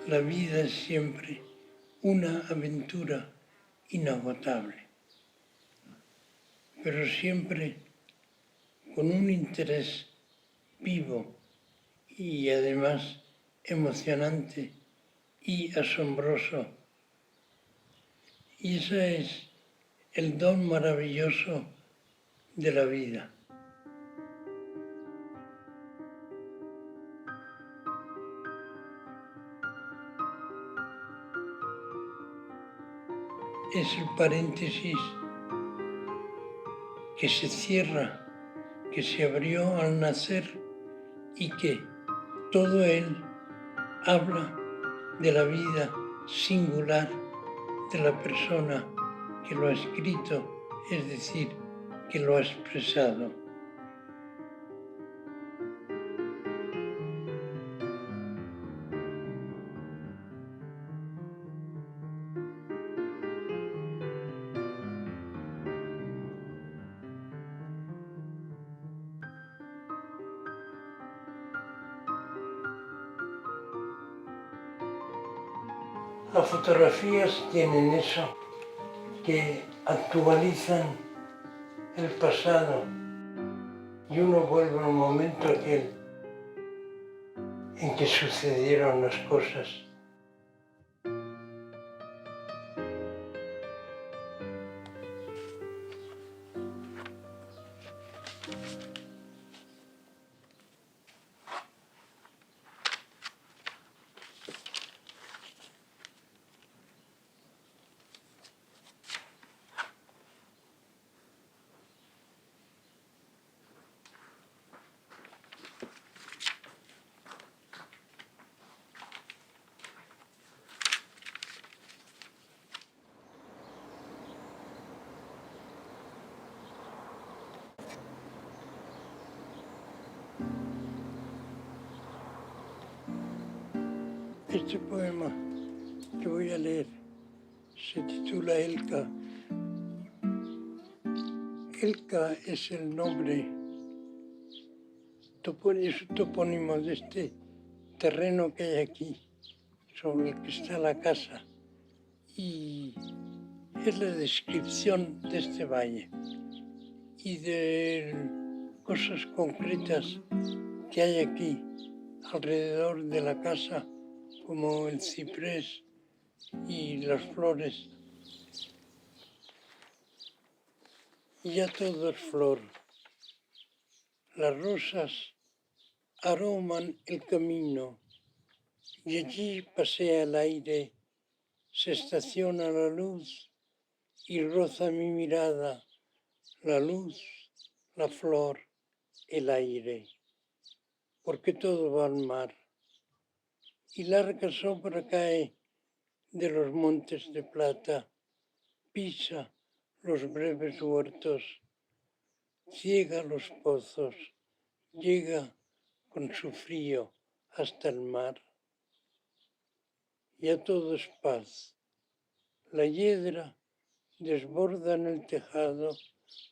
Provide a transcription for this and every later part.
La vida es siempre una aventura inagotable, pero siempre con un interés vivo y además emocionante y asombroso. Y ese es el don maravilloso de la vida. Es el paréntesis que se cierra, que se abrió al nacer y que todo él habla de la vida singular de la persona que lo ha escrito, es decir, que lo ha expresado. Las fotografías tienen eso, que actualizan el pasado y uno vuelve a un momento aquel en que sucedieron las cosas. Este poema que voy a leer se titula Elka. Elka es el nombre, es un topónimo de este terreno que hay aquí, sobre el que está la casa, y es la descripción de este valle y de cosas concretas que hay aquí alrededor de la casa, como el ciprés y las flores. Y ya todo es flor. Las rosas aroman el camino y allí pasea el aire, se estaciona la luz y roza mi mirada, la luz, la flor, el aire, porque todo va al mar. Y larga sombra cae de los montes de plata, pisa los breves huertos, ciega los pozos, llega con su frío hasta el mar. Ya todo es paz. La hiedra desborda en el tejado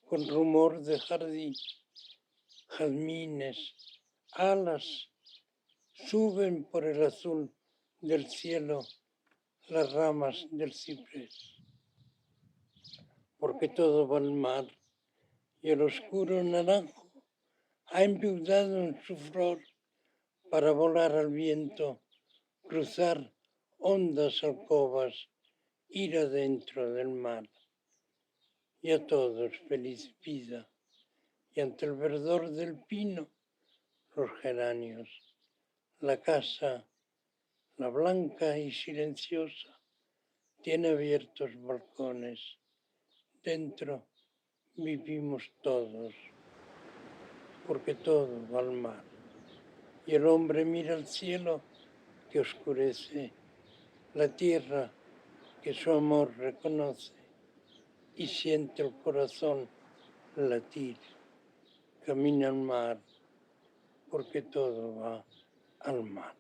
con rumor de jazmines, alas suben por el azul del cielo las ramas del ciprés, porque todo va al mar y el oscuro naranjo ha enviudado en su flor para volar al viento, cruzar hondas alcobas, ir adentro del mar. Y a todos feliz vida, y ante el verdor del pino, los geranios, la casa, la blanca y silenciosa, tiene abiertos balcones. Dentro vivimos todos, porque todo va al mar. Y el hombre mira al cielo que oscurece, la tierra que su amor reconoce, y siente el corazón latir. Camina al mar, porque todo va al mar.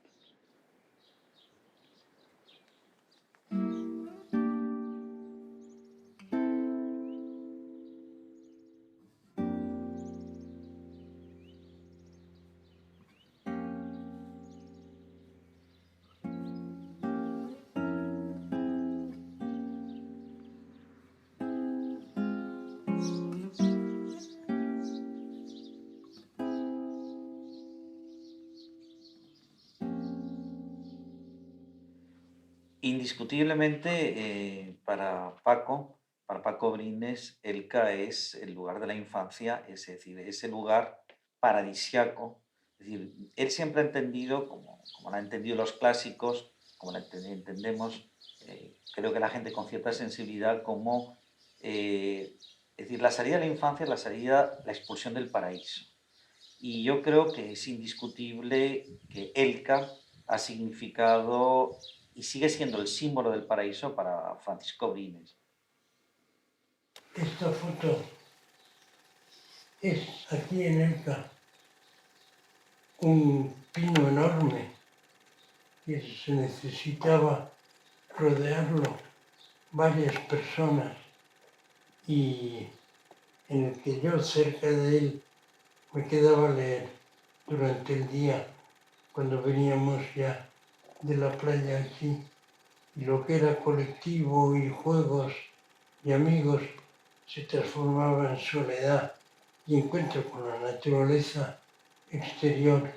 Indiscutiblemente, para Paco Brines, Elca es el lugar de la infancia, es decir, es el lugar paradisiaco. Es decir, él siempre ha entendido, como lo han entendido los clásicos, como lo entendemos, creo que la gente con cierta sensibilidad, como, es decir, la salida de la infancia es la expulsión del paraíso. Y yo creo que es indiscutible que Elca ha significado y sigue siendo el símbolo del paraíso para Francisco Brines. Esta foto es aquí en Elca un pino enorme que se necesitaba rodearlo varias personas y en el que yo cerca de él me quedaba a leer durante el día cuando veníamos ya de la playa aquí y lo que era colectivo y juegos y amigos se transformaba en soledad y encuentro con la naturaleza exterior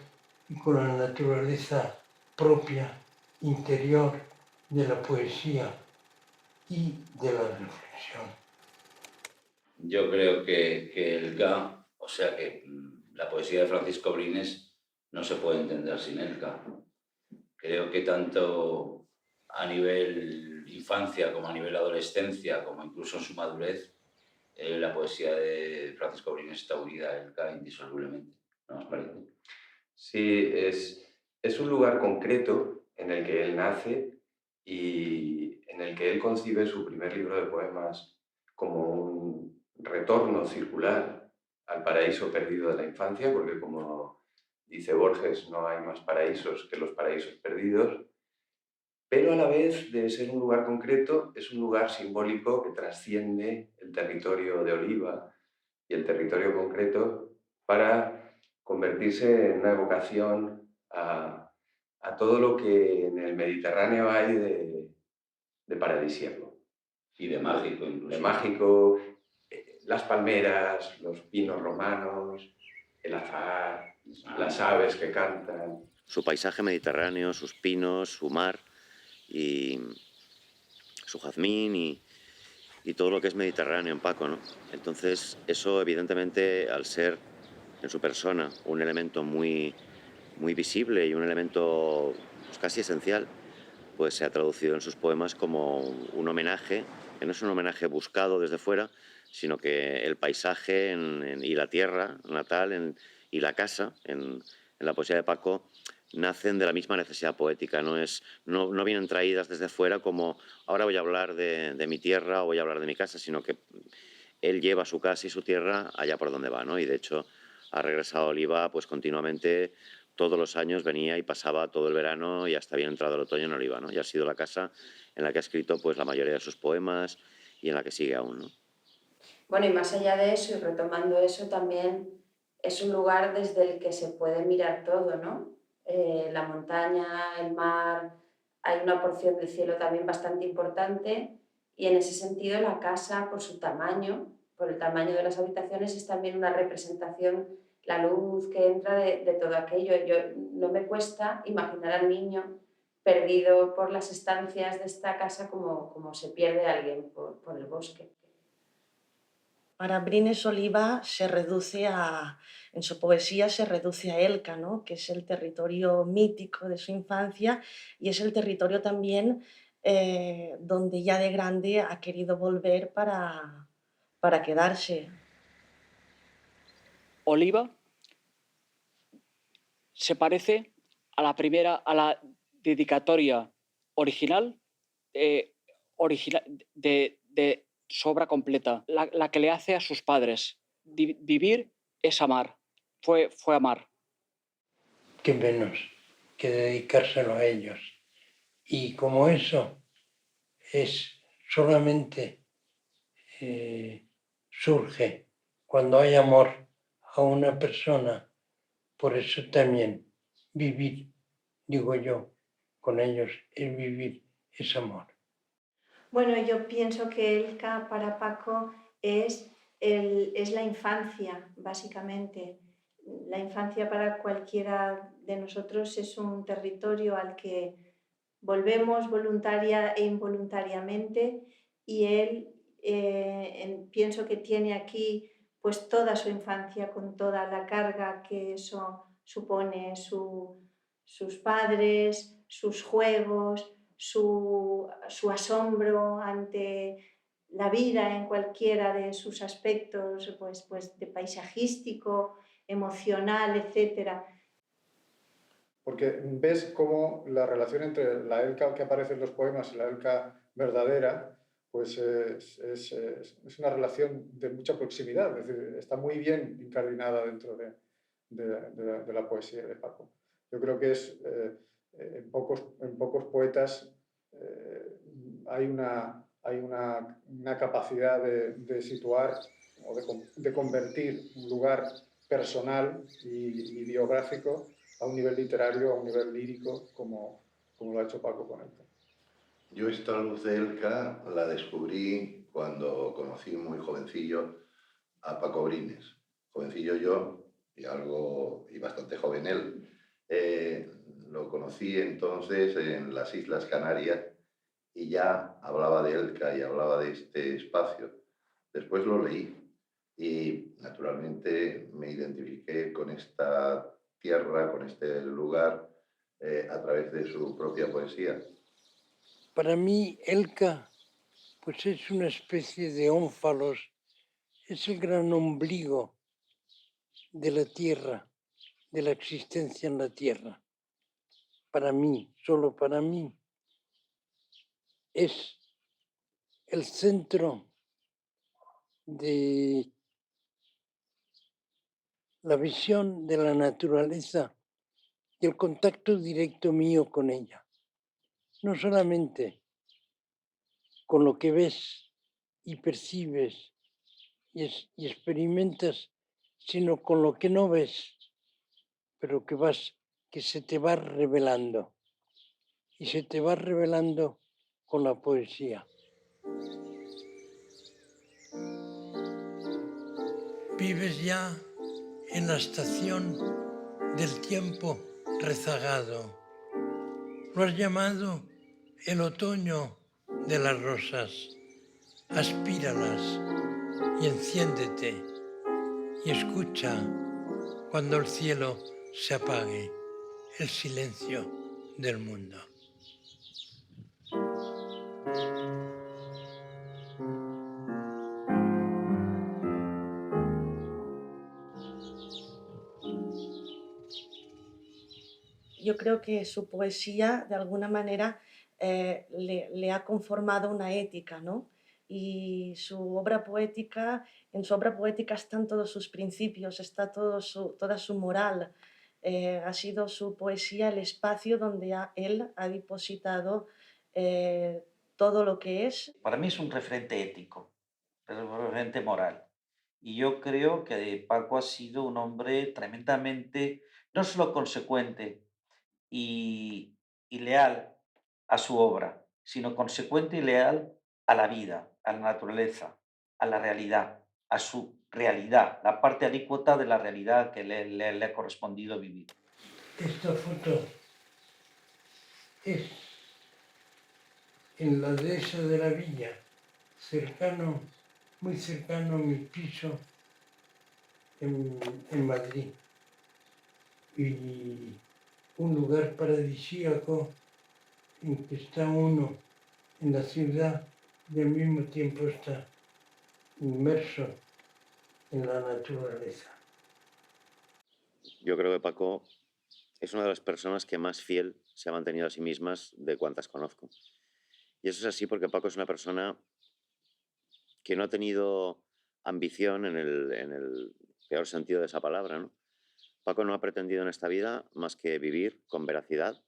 y con la naturaleza propia, interior de la poesía y de la reflexión. Yo creo que Elca, o sea que la poesía de Francisco Brines no se puede entender sin Elca. Creo que tanto a nivel infancia como a nivel adolescencia, como incluso en su madurez, la poesía de Francisco Brines está unida a Elca indisolublemente. ¿No os parece? Sí, es un lugar concreto en el que él nace y en el que él concibe su primer libro de poemas como un retorno circular al paraíso perdido de la infancia, porque como dice Borges, no hay más paraísos que los paraísos perdidos, pero a la vez de ser un lugar concreto, es un lugar simbólico que trasciende el territorio de Oliva y el territorio concreto para convertirse en una evocación a todo lo que en el Mediterráneo hay de paradisíaco. Y de mágico incluso. De mágico, las palmeras, los pinos romanos, el azahar, las aves que cantan. Su paisaje mediterráneo, sus pinos, su mar y su jazmín y todo lo que es mediterráneo en Paco, ¿no? Entonces, eso evidentemente, al ser en su persona un elemento muy, muy visible y un elemento pues, casi esencial, pues se ha traducido en sus poemas como un homenaje, que no es un homenaje buscado desde fuera, sino que el paisaje y la tierra natal y la casa en la poesía de Paco nacen de la misma necesidad poética, no vienen traídas desde fuera como ahora voy a hablar de mi tierra o voy a hablar de mi casa, sino que él lleva su casa y su tierra allá por donde va, ¿no? Y de hecho ha regresado a Oliva pues continuamente, todos los años venía y pasaba todo el verano y hasta bien entrado el otoño en Oliva, ¿no? Y ha sido la casa en la que ha escrito pues la mayoría de sus poemas y en la que sigue aún, ¿no? Bueno, y más allá de eso, y retomando eso, también es un lugar desde el que se puede mirar todo, ¿no? La montaña, el mar, hay una porción del cielo también bastante importante y en ese sentido la casa, por su tamaño, por el tamaño de las habitaciones, es también una representación, la luz que entra de todo aquello. Yo, no me cuesta imaginar al niño perdido por las estancias de esta casa como se pierde alguien por el bosque. Para Brines Oliva en su poesía se reduce a Elca, ¿no? Que es el territorio mítico de su infancia y es el territorio también donde ya de grande ha querido volver para quedarse. Oliva se parece a la dedicatoria original, eh, de su obra completa, la que le hace a sus padres. Vivir es amar, fue amar. Qué menos que dedicárselo a ellos. Y como eso es solamente surge cuando hay amor a una persona, por eso también vivir, digo yo, con ellos, el vivir es amor. Bueno, yo pienso que Elca para Paco es la infancia, básicamente. La infancia para cualquiera de nosotros es un territorio al que volvemos voluntaria e involuntariamente y él pienso que tiene aquí pues toda su infancia con toda la carga que eso supone, sus padres, sus juegos, su asombro ante la vida en cualquiera de sus aspectos, pues de paisajístico, emocional, etcétera. Porque ves cómo la relación entre la Elka que aparece en los poemas y la Elka verdadera, pues es una relación de mucha proximidad, es decir, está muy bien incardinada dentro de la poesía de Paco. Yo creo que en pocos poetas hay una capacidad de situar o de convertir un lugar personal y biográfico a un nivel literario, a un nivel lírico, como lo ha hecho Paco con Elka. Yo esta luz de Elka la descubrí cuando conocí muy jovencillo a Paco Brines. Jovencillo yo y bastante joven él. Lo conocí entonces en las Islas Canarias y ya hablaba de Elka y hablaba de este espacio. Después lo leí y naturalmente me identifiqué con esta tierra, con este lugar, a través de su propia poesía. Para mí, Elka, pues es una especie de ónfalos, es el gran ombligo de la tierra, de la existencia en la tierra. Para mí, solo para mí, es el centro de la visión de la naturaleza y el contacto directo mío con ella. No solamente con lo que ves y percibes y experimentas, sino con lo que no ves, pero que se te va revelando. Y se te va revelando con la poesía. Vives ya en la estación del tiempo rezagado. Lo has llamado el otoño de las rosas. Aspíralas y enciéndete y escucha cuando el cielo se apague, el silencio del mundo. Yo creo que su poesía, de alguna manera, le ha conformado una ética, ¿no? Y en su obra poética están todos sus principios, está toda su moral. Ha sido su poesía el espacio donde él ha depositado todo lo que es. Para mí es un referente ético, es un referente moral. Y yo creo que Paco ha sido un hombre tremendamente, no solo consecuente y leal a su obra, sino consecuente y leal a la vida, a la naturaleza, a la realidad, a su realidad, la parte alícuota de la realidad que le ha correspondido vivir. Esta foto es en la dehesa de la Villa, muy cercano a mi piso en Madrid. Y un lugar paradisíaco en que está uno en la ciudad y al mismo tiempo está inmerso en la naturaleza. Yo creo que Paco es una de las personas que más fiel se ha mantenido a sí mismas de cuantas conozco. Y eso es así porque Paco es una persona que no ha tenido ambición en el peor sentido de esa palabra, ¿no? Paco no ha pretendido en esta vida más que vivir con veracidad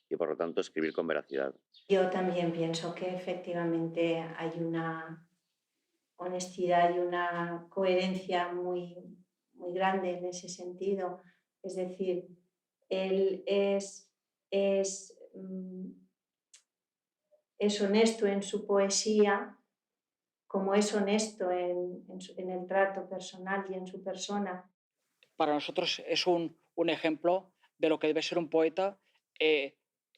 y por lo tanto escribir con veracidad. Yo también pienso que efectivamente hay una honestidad y una coherencia muy, muy grande en ese sentido. Es decir, él es honesto en su poesía, como es honesto en el trato personal y en su persona. Para nosotros es un ejemplo de lo que debe ser un poeta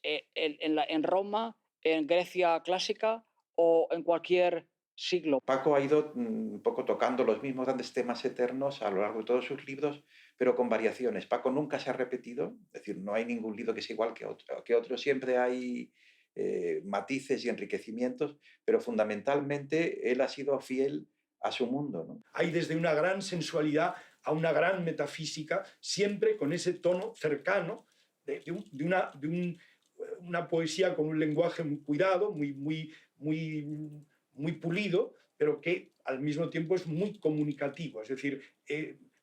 en Roma, en Grecia clásica o en cualquier siglo. Paco ha ido un poco tocando los mismos grandes temas eternos a lo largo de todos sus libros, pero con variaciones. Paco nunca se ha repetido, es decir, no hay ningún libro que sea igual que otro, siempre hay matices y enriquecimientos, pero fundamentalmente él ha sido fiel a su mundo, ¿no? Hay desde una gran sensualidad a una gran metafísica, siempre con ese tono cercano de una poesía con un lenguaje muy cuidado, muy pulido, pero que al mismo tiempo es muy comunicativo. Es decir,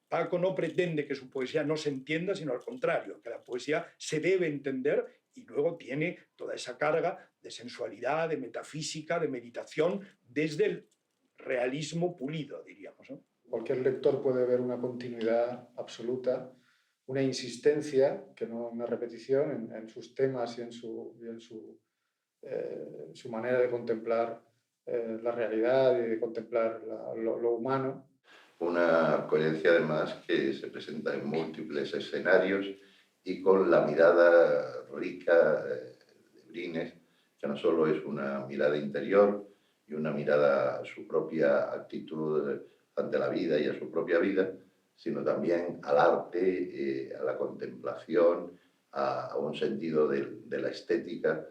Paco no pretende que su poesía no se entienda, sino al contrario, que la poesía se debe entender y luego tiene toda esa carga de sensualidad, de metafísica, de meditación, desde el realismo pulido, diríamos, ¿no? Cualquier lector puede ver una continuidad absoluta, una insistencia, que no una repetición, en sus temas y en su manera de contemplar la realidad y de contemplar lo humano. Una coherencia además que se presenta en múltiples escenarios y con la mirada rica de Brines, que no solo es una mirada interior y una mirada a su propia actitud ante la vida y a su propia vida, sino también al arte, a la contemplación, a un sentido de la estética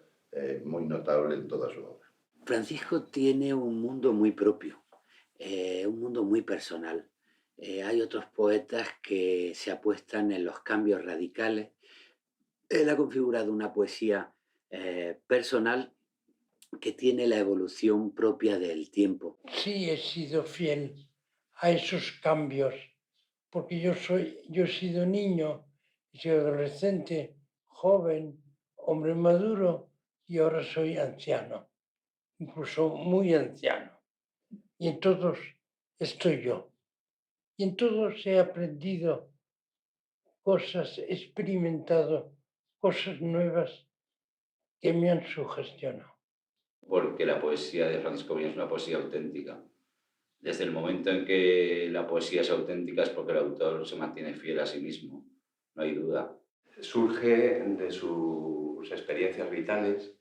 muy notable en toda su obra. Francisco tiene un mundo muy propio, un mundo muy personal. Hay otros poetas que se apuestan en los cambios radicales. Él ha configurado una poesía personal que tiene la evolución propia del tiempo. Sí, he sido fiel a esos cambios, porque yo he sido niño, he sido adolescente, joven, hombre maduro y ahora soy anciano, incluso muy anciano. Y en todos estoy yo. Y en todos he aprendido cosas, he experimentado cosas nuevas que me han sugestionado. Porque la poesía de Francisco Brines es una poesía auténtica. Desde el momento en que la poesía es auténtica es porque el autor se mantiene fiel a sí mismo, no hay duda. Surge de sus experiencias vitales,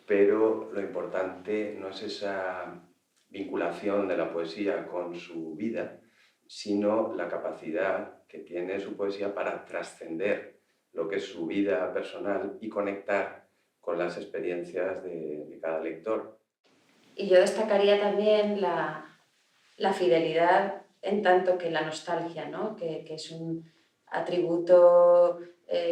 pero lo importante no es esa vinculación de la poesía con su vida, sino la capacidad que tiene su poesía para trascender lo que es su vida personal y conectar con las experiencias de cada lector. Y yo destacaría también la fidelidad en tanto que la nostalgia, ¿no? que es un atributo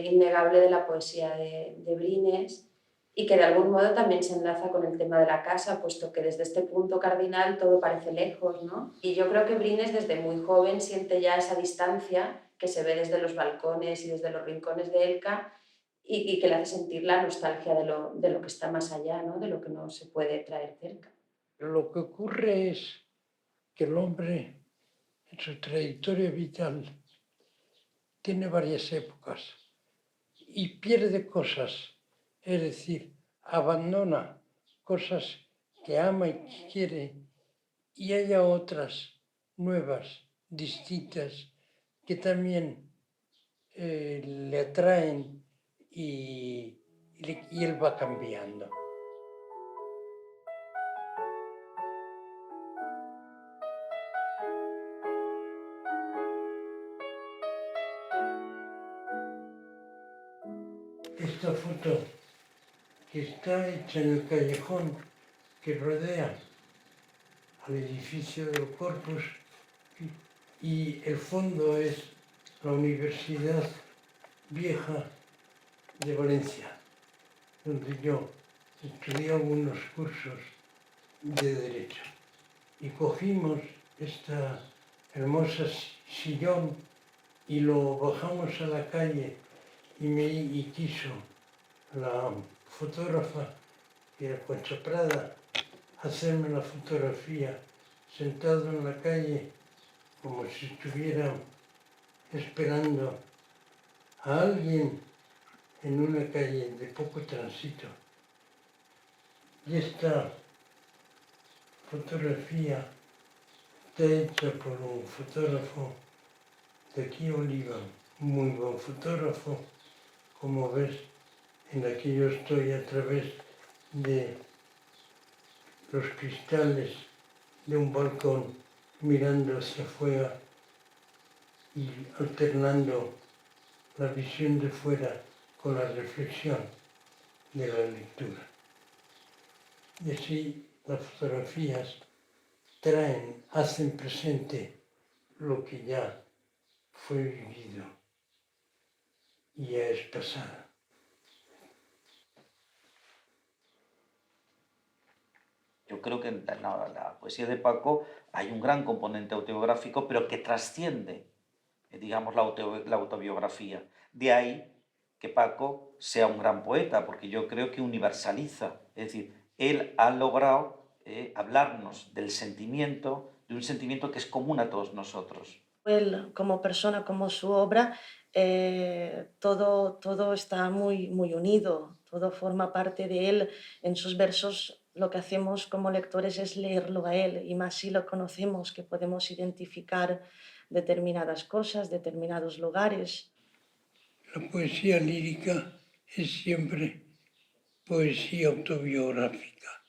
innegable de la poesía de Brines y que de algún modo también se enlaza con el tema de la casa, puesto que desde este punto cardinal todo parece lejos, ¿no? Y yo creo que Brines desde muy joven siente ya esa distancia que se ve desde los balcones y desde los rincones de Elca y que le hace sentir la nostalgia de lo que está más allá, ¿no? De lo que no se puede traer cerca. Lo que ocurre es que el hombre en su trayectoria vital tiene varias épocas y pierde cosas, es decir, abandona cosas que ama y que quiere y haya otras nuevas, distintas, que también le atraen y él va cambiando. Esta foto que está hecha en el callejón que rodea al edificio del Corpus y el fondo es la Universidad Vieja de Valencia, donde yo estudiaba unos cursos de Derecho. Y cogimos esta hermosa sillón y lo bajamos a la calle y quiso la fotógrafa, que era Concha Prada, hacerme la fotografía sentado en la calle como si estuviera esperando a alguien en una calle de poco tránsito. Y esta fotografía está hecha por un fotógrafo de aquí Oliva, muy buen fotógrafo, como ves, en la que yo estoy a través de los cristales de un balcón mirando hacia afuera y alternando la visión de fuera con la reflexión de la lectura. Y así las fotografías hacen presente lo que ya fue vivido y ya es pasado. Yo creo que en la poesía de Paco hay un gran componente autobiográfico, pero que trasciende, digamos, la autobiografía. De ahí que Paco sea un gran poeta, porque yo creo que universaliza. Es decir, él ha logrado hablarnos del sentimiento, de un sentimiento que es común a todos nosotros. Él como persona, como su obra, todo está muy, muy unido, todo forma parte de él. En sus versos lo que hacemos como lectores es leerlo a él y más si lo conocemos, que podemos identificar determinadas cosas, determinados lugares. La poesía lírica es siempre poesía autobiográfica.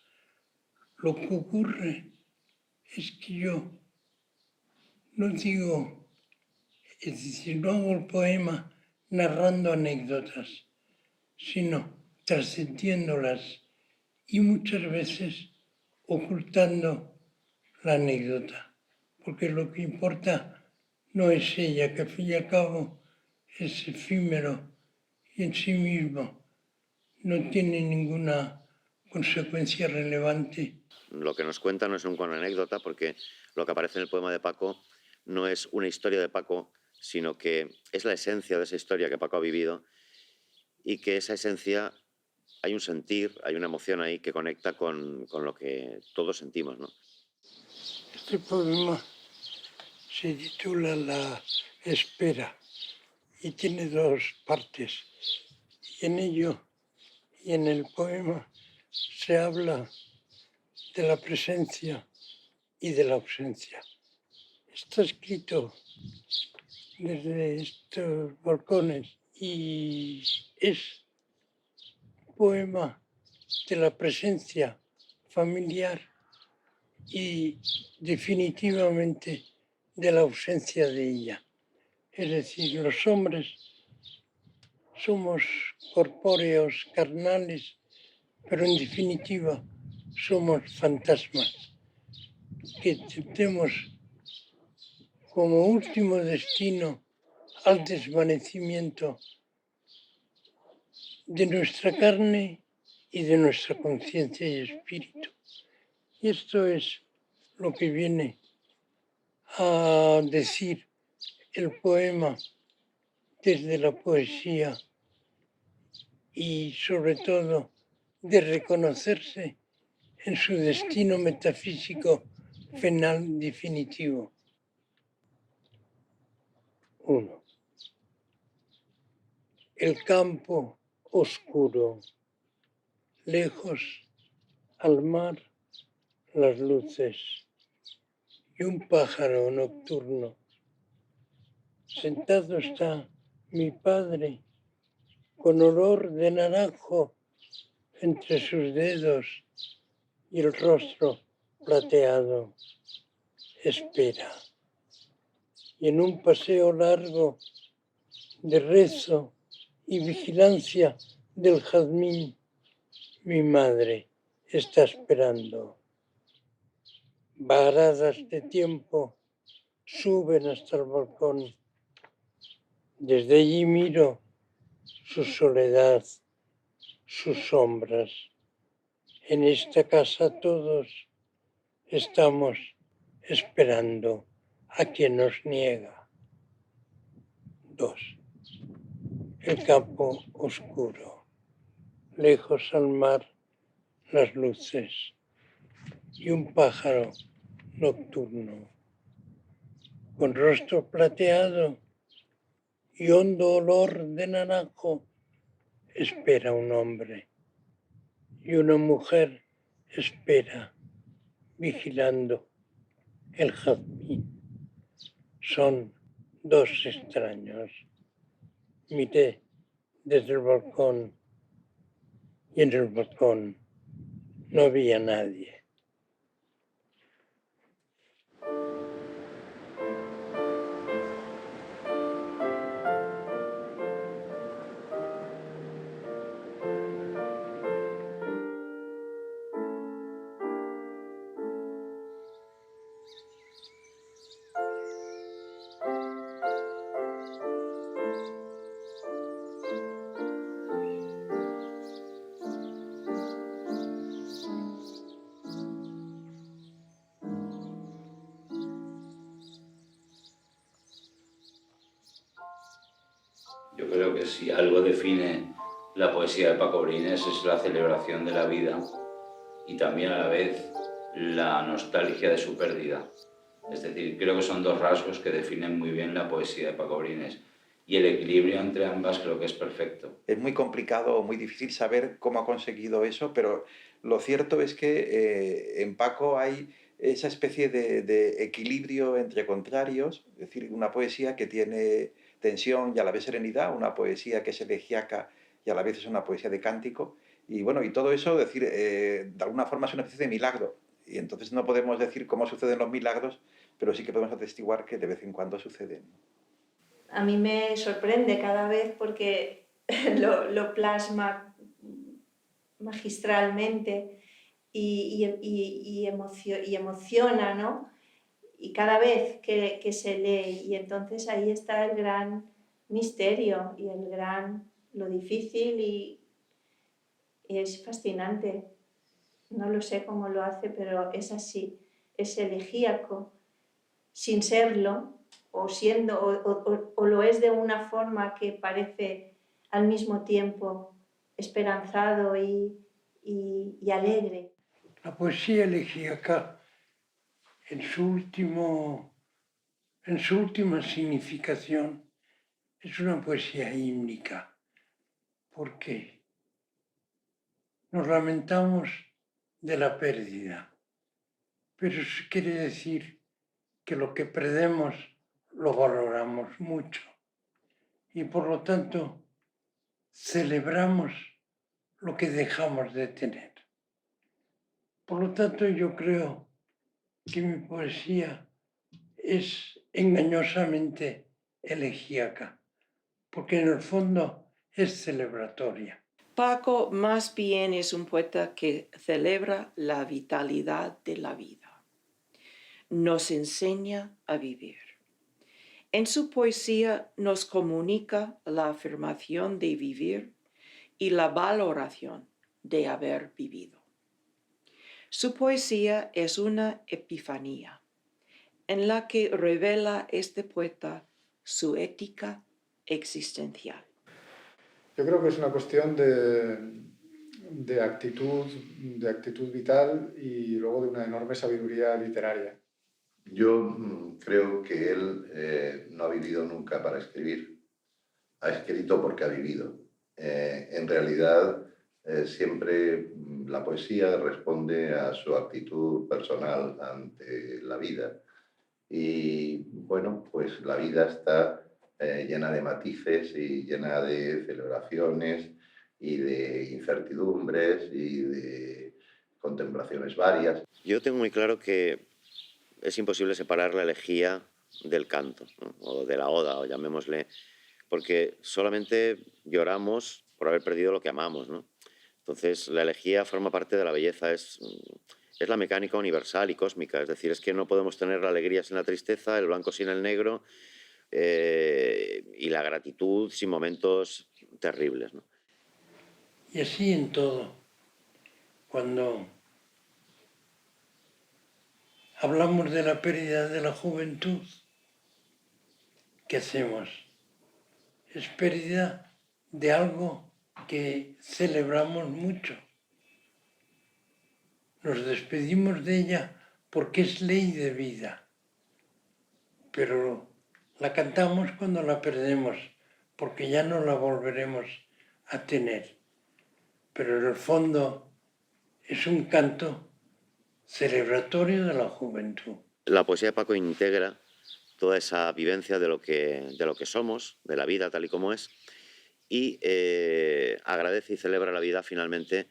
Lo que ocurre es que yo no digo, es decir, no hago el poema narrando anécdotas, sino trascendiéndolas y muchas veces ocultando la anécdota, porque lo que importa no es ella, que al fin y al cabo es efímero y en sí mismo no tiene ninguna consecuencia relevante. Lo que nos cuenta no es una anécdota, porque lo que aparece en el poema de Paco no es una historia de Paco, sino que es la esencia de esa historia que Paco ha vivido y que esa esencia hay un sentir, hay una emoción ahí que conecta con lo que todos sentimos, ¿no? Este poema se titula La espera y tiene dos partes. Y en ello y en el poema se habla de la presencia y de la ausencia. Está escrito desde estos balcones y es poema de la presencia familiar y definitivamente de la ausencia de ella. Es decir, los hombres somos corpóreos, carnales, pero en definitiva somos fantasmas que tenemos como último destino al desvanecimiento de nuestra carne y de nuestra conciencia y espíritu. Y esto es lo que viene a decir el poema desde la poesía y sobre todo de reconocerse en su destino metafísico final definitivo. 1. El campo oscuro, lejos al mar las luces y un pájaro nocturno. Sentado está mi padre con olor de naranjo entre sus dedos y el rostro plateado. Espera. Y en un paseo largo de rezo y vigilancia del jazmín, mi madre está esperando. Varadas de tiempo suben hasta el balcón. Desde allí miro su soledad, sus sombras. En esta casa todos estamos esperando a quien nos niega. 2. El campo oscuro, lejos al mar las luces y un pájaro nocturno, con rostro plateado y hondo olor de naranjo, espera un hombre y una mujer espera, vigilando el jazmín. Son dos extraños. Miré desde el balcón y en el balcón no había nadie. Yo creo que si algo define la poesía de Paco Brines es la celebración de la vida y también a la vez la nostalgia de su pérdida. Es decir, creo que son dos rasgos que definen muy bien la poesía de Paco Brines y el equilibrio entre ambas creo que es perfecto. Es muy complicado o muy difícil saber cómo ha conseguido eso, pero lo cierto es que en Paco hay esa especie de equilibrio entre contrarios, es decir, una poesía que tiene tensión y a la vez serenidad, una poesía que es elegíaca y a la vez es una poesía de cántico, y bueno, y todo eso, decir, de alguna forma es una especie de milagro, y entonces no podemos decir cómo suceden los milagros, pero sí que podemos atestiguar que de vez en cuando suceden. A mí me sorprende cada vez porque lo plasma magistralmente y emociona, ¿no? Y cada vez que se lee, y entonces ahí está el gran misterio y lo difícil y es fascinante. No lo sé cómo lo hace, pero es así, es elegíaco, sin serlo, o siendo, o lo es de una forma que parece al mismo tiempo esperanzado y alegre. La poesía elegíaca en su última significación es una poesía hímnica, porque nos lamentamos de la pérdida, pero eso quiere decir que lo que perdemos lo valoramos mucho y por lo tanto celebramos lo que dejamos de tener. Por lo tanto, yo creo que mi poesía es engañosamente elegíaca, porque en el fondo es celebratoria. Paco más bien es un poeta que celebra la vitalidad de la vida. Nos enseña a vivir. En su poesía nos comunica la afirmación de vivir y la valoración de haber vivido. Su poesía es una epifanía en la que revela este poeta su ética existencial. Yo creo que es una cuestión de actitud vital y luego de una enorme sabiduría literaria. Yo creo que él no ha vivido nunca para escribir, ha escrito porque ha vivido. En realidad, siempre la poesía responde a su actitud personal ante la vida. Y bueno, pues la vida está llena de matices y llena de celebraciones y de incertidumbres y de contemplaciones varias. Yo tengo muy claro que es imposible separar la elegía del canto, ¿no? O de la oda, o llamémosle, porque solamente lloramos por haber perdido lo que amamos, ¿no? Entonces, la elegía forma parte de la belleza, es la mecánica universal y cósmica, es decir, es que no podemos tener la alegría sin la tristeza, el blanco sin el negro y la gratitud sin momentos terribles, ¿no? Y así en todo, cuando hablamos de la pérdida de la juventud, ¿qué hacemos? Es pérdida de algo que celebramos mucho. Nos despedimos de ella porque es ley de vida, pero la cantamos cuando la perdemos, porque ya no la volveremos a tener. Pero en el fondo es un canto celebratorio de la juventud. La poesía de Paco integra toda esa vivencia de lo que somos, de la vida tal y como es, y agradece y celebra la vida finalmente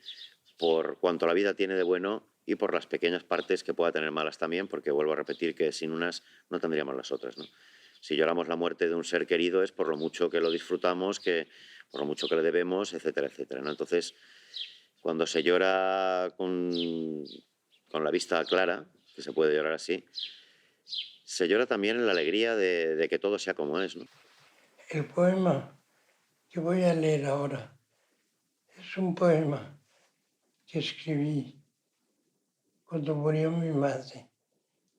por cuanto la vida tiene de bueno y por las pequeñas partes que pueda tener malas también, porque vuelvo a repetir que sin unas no tendríamos las otras, ¿no? Si lloramos la muerte de un ser querido es por lo mucho que lo disfrutamos, por lo mucho que le debemos, etcétera, etcétera, ¿no? Entonces, cuando se llora con la vista clara, que se puede llorar así, se llora también en la alegría de que todo sea como es, ¿no? El poema que voy a leer ahora es un poema que escribí cuando murió mi madre.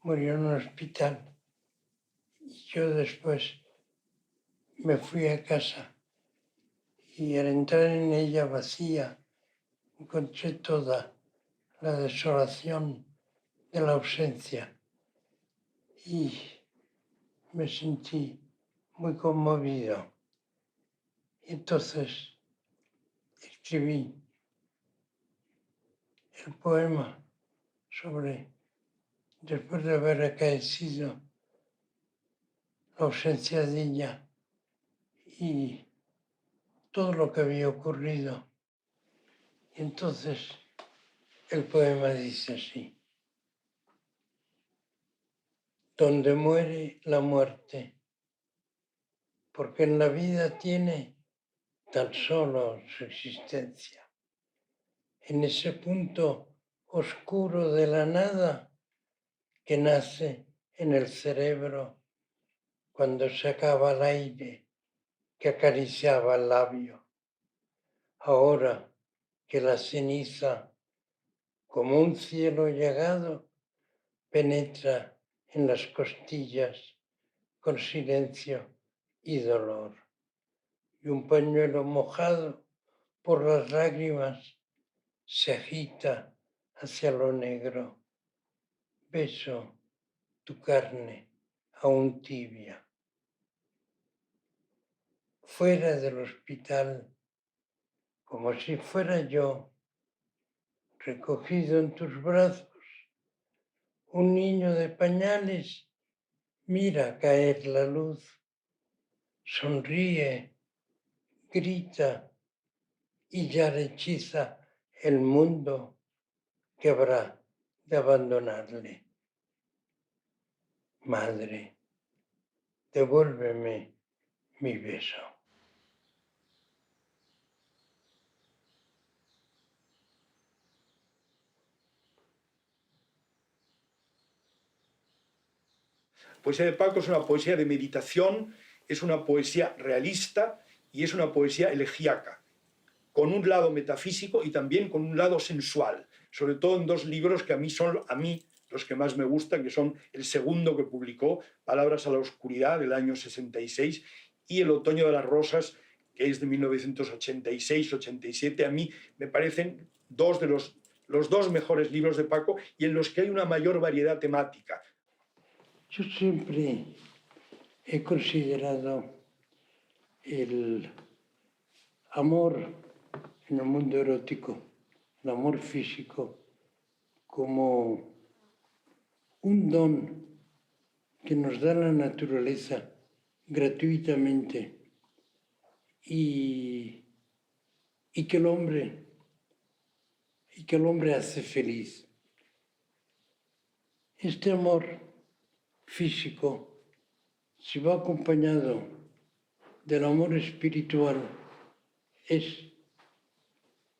Murió en un hospital y yo después me fui a casa y al entrar en ella vacía encontré toda la desolación de la ausencia y me sentí muy conmovido. Y entonces escribí el poema sobre, después de haber acaecido la ausencia de ella y todo lo que había ocurrido. Y entonces el poema dice así: donde muere la muerte, porque en la vida tiene tan solo su existencia. En ese punto oscuro de la nada que nace en el cerebro cuando se acaba el aire que acariciaba el labio. Ahora que la ceniza, como un cielo llegado, penetra en las costillas con silencio y dolor. Y un pañuelo mojado por las lágrimas se agita hacia lo negro. Beso tu carne aún tibia. Fuera del hospital, como si fuera yo, recogido en tus brazos, un niño de pañales mira caer la luz, sonríe, grita y ya rechiza el mundo que habrá de abandonarle. Madre, devuélveme mi beso. La poesía de Paco es una poesía de meditación, es una poesía realista y es una poesía elegíaca, con un lado metafísico y también con un lado sensual, sobre todo en dos libros que a mí son los que más me gustan, que son el segundo que publicó, Palabras a la oscuridad, del año 66, y El otoño de las rosas, que es de 1986-87. A mí me parecen dos de los dos mejores libros de Paco y en los que hay una mayor variedad temática. Yo siempre he considerado el amor en el mundo erótico, el amor físico, como un don que nos da la naturaleza gratuitamente y que el hombre hace feliz. Este amor físico, si va acompañado del amor espiritual, es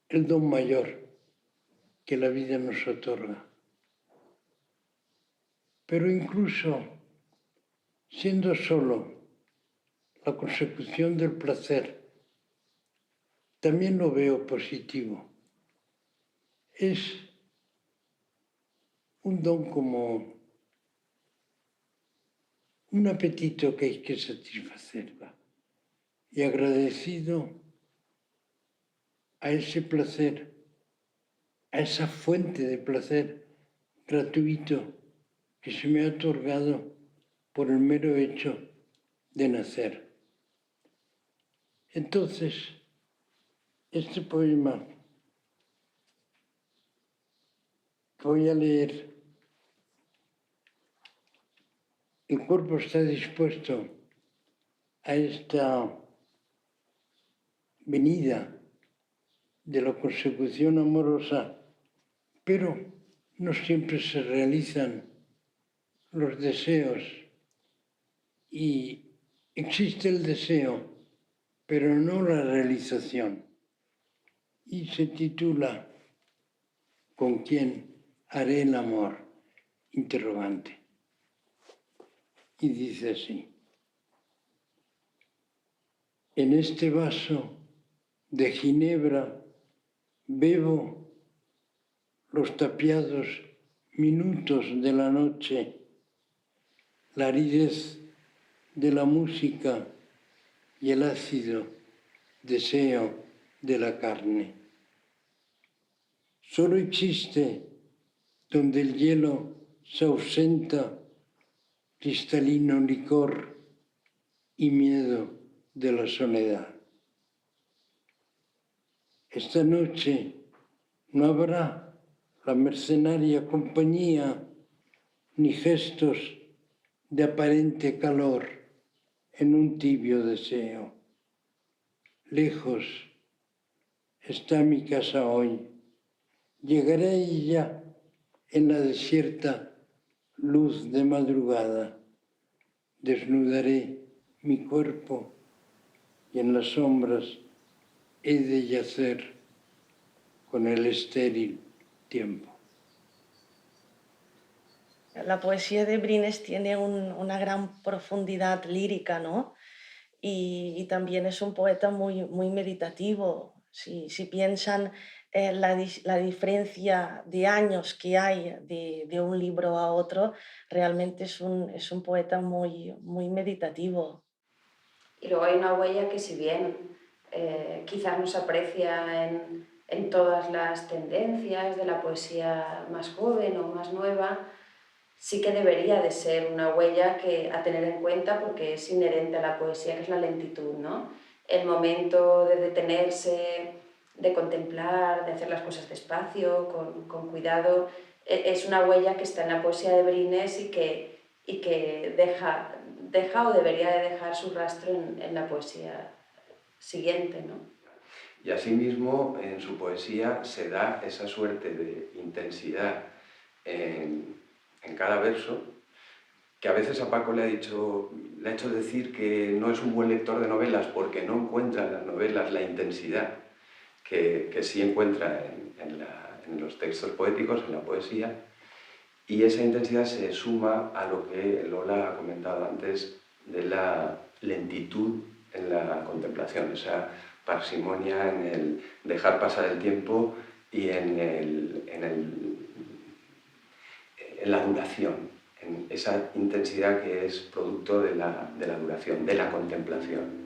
el don mayor que la vida nos otorga. Pero incluso siendo solo la consecución del placer, también lo veo positivo. Es un don como un apetito que hay que satisfacer, y agradecido a ese placer, a esa fuente de placer gratuito que se me ha otorgado por el mero hecho de nacer. Entonces, este poema que voy a leer, el cuerpo está dispuesto a esta venida de la consecución amorosa, pero no siempre se realizan los deseos y existe el deseo, pero no la realización. Y se titula ¿Con quién haré el amor? Interrogante. Y dice así: en este vaso de ginebra bebo los tapiados minutos de la noche, la aridez de la música y el ácido deseo de la carne. Solo existe donde el hielo se ausenta, cristalino licor y miedo de la soledad. Esta noche no habrá la mercenaria compañía ni gestos de aparente calor en un tibio deseo. Lejos está mi casa hoy. Llegaré a ella en la desierta luz de madrugada. Desnudaré mi cuerpo y en las sombras he de yacer con el estéril tiempo. La poesía de Brines tiene una gran profundidad lírica, ¿no? Y también es un poeta muy meditativo. Si piensan la diferencia de años que hay de un libro a otro, realmente es un poeta muy meditativo. Y luego hay una huella que, si bien quizás no se aprecia en todas las tendencias de la poesía más joven o más nueva, sí que debería de ser una huella a tener en cuenta, porque es inherente a la poesía, que es la lentitud, ¿no? El momento de detenerse, de contemplar, de hacer las cosas despacio, con cuidado, es una huella que está en la poesía de Brines y que deja o debería de dejar su rastro en la poesía siguiente, ¿no? Y asimismo, en su poesía se da esa suerte de intensidad en cada verso, que a veces a Paco le ha hecho decir que no es un buen lector de novelas porque no encuentra en las novelas la intensidad que sí encuentra en los textos poéticos, en la poesía, y esa intensidad se suma a lo que Lola ha comentado antes de la lentitud en la contemplación, esa parsimonia en el dejar pasar el tiempo y en la duración, en esa intensidad que es producto de la duración, de la contemplación.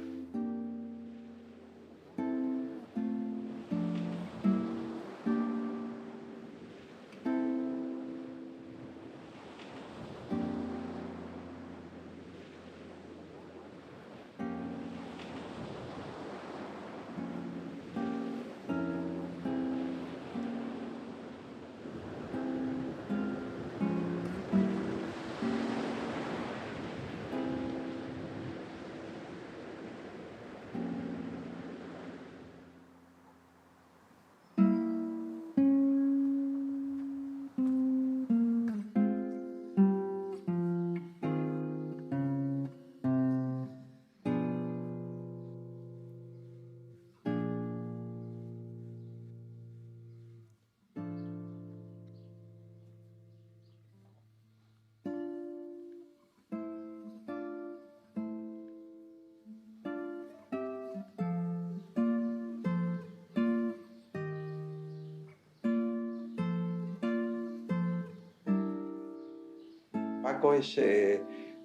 Paco es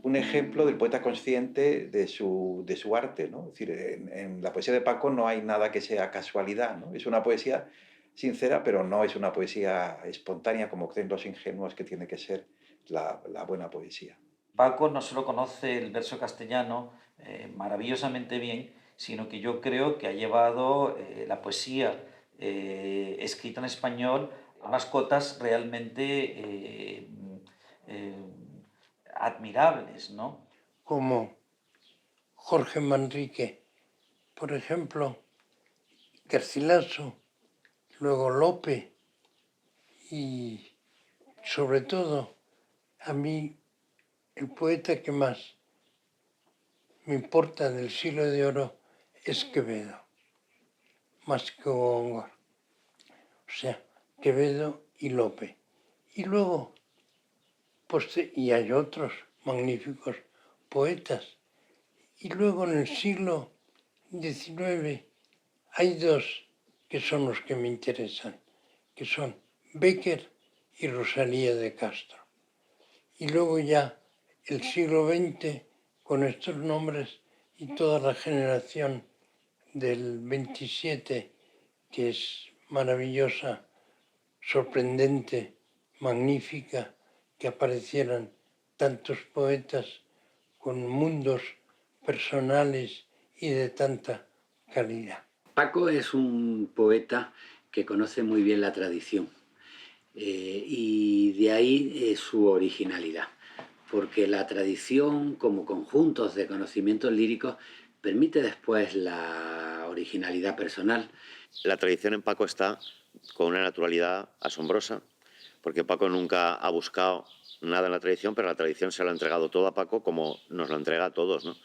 un ejemplo del poeta consciente de su arte, ¿no? Es decir, en la poesía de Paco no hay nada que sea casualidad, ¿no? Es una poesía sincera, pero no es una poesía espontánea como creen los ingenuos que tiene que ser la buena poesía. Paco no solo conoce el verso castellano maravillosamente bien, sino que yo creo que ha llevado la poesía escrita en español a unas cotas realmente admirables, ¿no? Como Jorge Manrique, por ejemplo, Garcilaso, luego Lope y sobre todo a mí el poeta que más me importa del siglo de oro es Quevedo, más que Góngora. O sea, Quevedo y Lope. Y luego, y hay otros magníficos poetas. Y luego en el siglo XIX hay dos que son los que me interesan, que son Bécquer y Rosalía de Castro. Y luego ya el siglo XX, con estos nombres y toda la generación del 27, que es maravillosa, sorprendente, magnífica, que aparecieran tantos poetas con mundos personales y de tanta calidad. Paco es un poeta que conoce muy bien la tradición y de ahí su originalidad, porque la tradición como conjuntos de conocimientos líricos permite después la originalidad personal. La tradición en Paco está con una naturalidad asombrosa, porque Paco nunca ha buscado nada en la tradición, pero la tradición se lo ha entregado todo a Paco como nos lo entrega a todos, ¿no?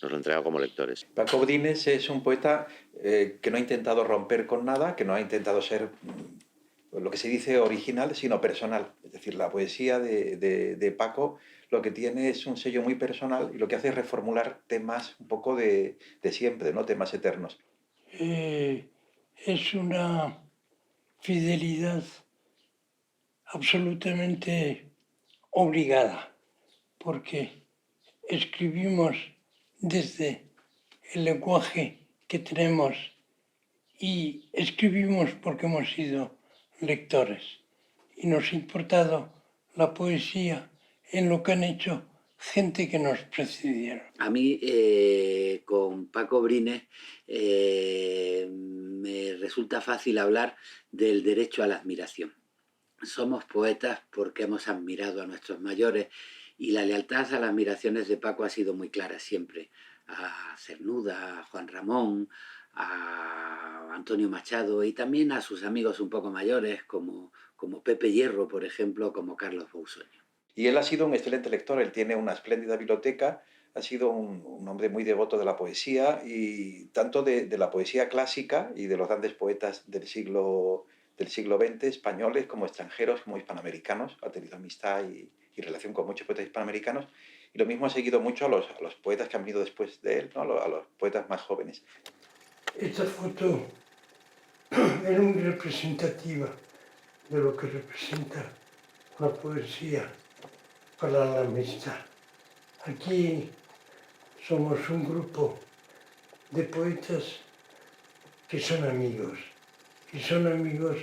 Nos lo entrega como lectores. Paco Brines es un poeta que no ha intentado romper con nada, que no ha intentado ser lo que se dice original, sino personal. Es decir, la poesía de Paco lo que tiene es un sello muy personal y lo que hace es reformular temas un poco de siempre, ¿no? Temas eternos. Es una fidelidad absolutamente obligada, porque escribimos desde el lenguaje que tenemos y escribimos porque hemos sido lectores y nos ha importado la poesía en lo que han hecho gente que nos precedieron. A mí con Paco Brines me resulta fácil hablar del derecho a la admiración. Somos poetas porque hemos admirado a nuestros mayores y la lealtad a las admiraciones de Paco ha sido muy clara siempre. A Cernuda, a Juan Ramón, a Antonio Machado y también a sus amigos un poco mayores como Pepe Hierro, por ejemplo, como Carlos Bousoño. Y él ha sido un excelente lector, él tiene una espléndida biblioteca, ha sido un hombre muy devoto de la poesía y tanto de la poesía clásica y de los grandes poetas del siglo XX, españoles como extranjeros, como hispanoamericanos, ha tenido amistad y relación con muchos poetas hispanoamericanos y lo mismo ha seguido mucho a los poetas que han venido después de él, ¿no? A los poetas más jóvenes. Esta foto era muy representativa de lo que representa la poesía para la amistad. Aquí somos un grupo de poetas que son amigos, y son amigos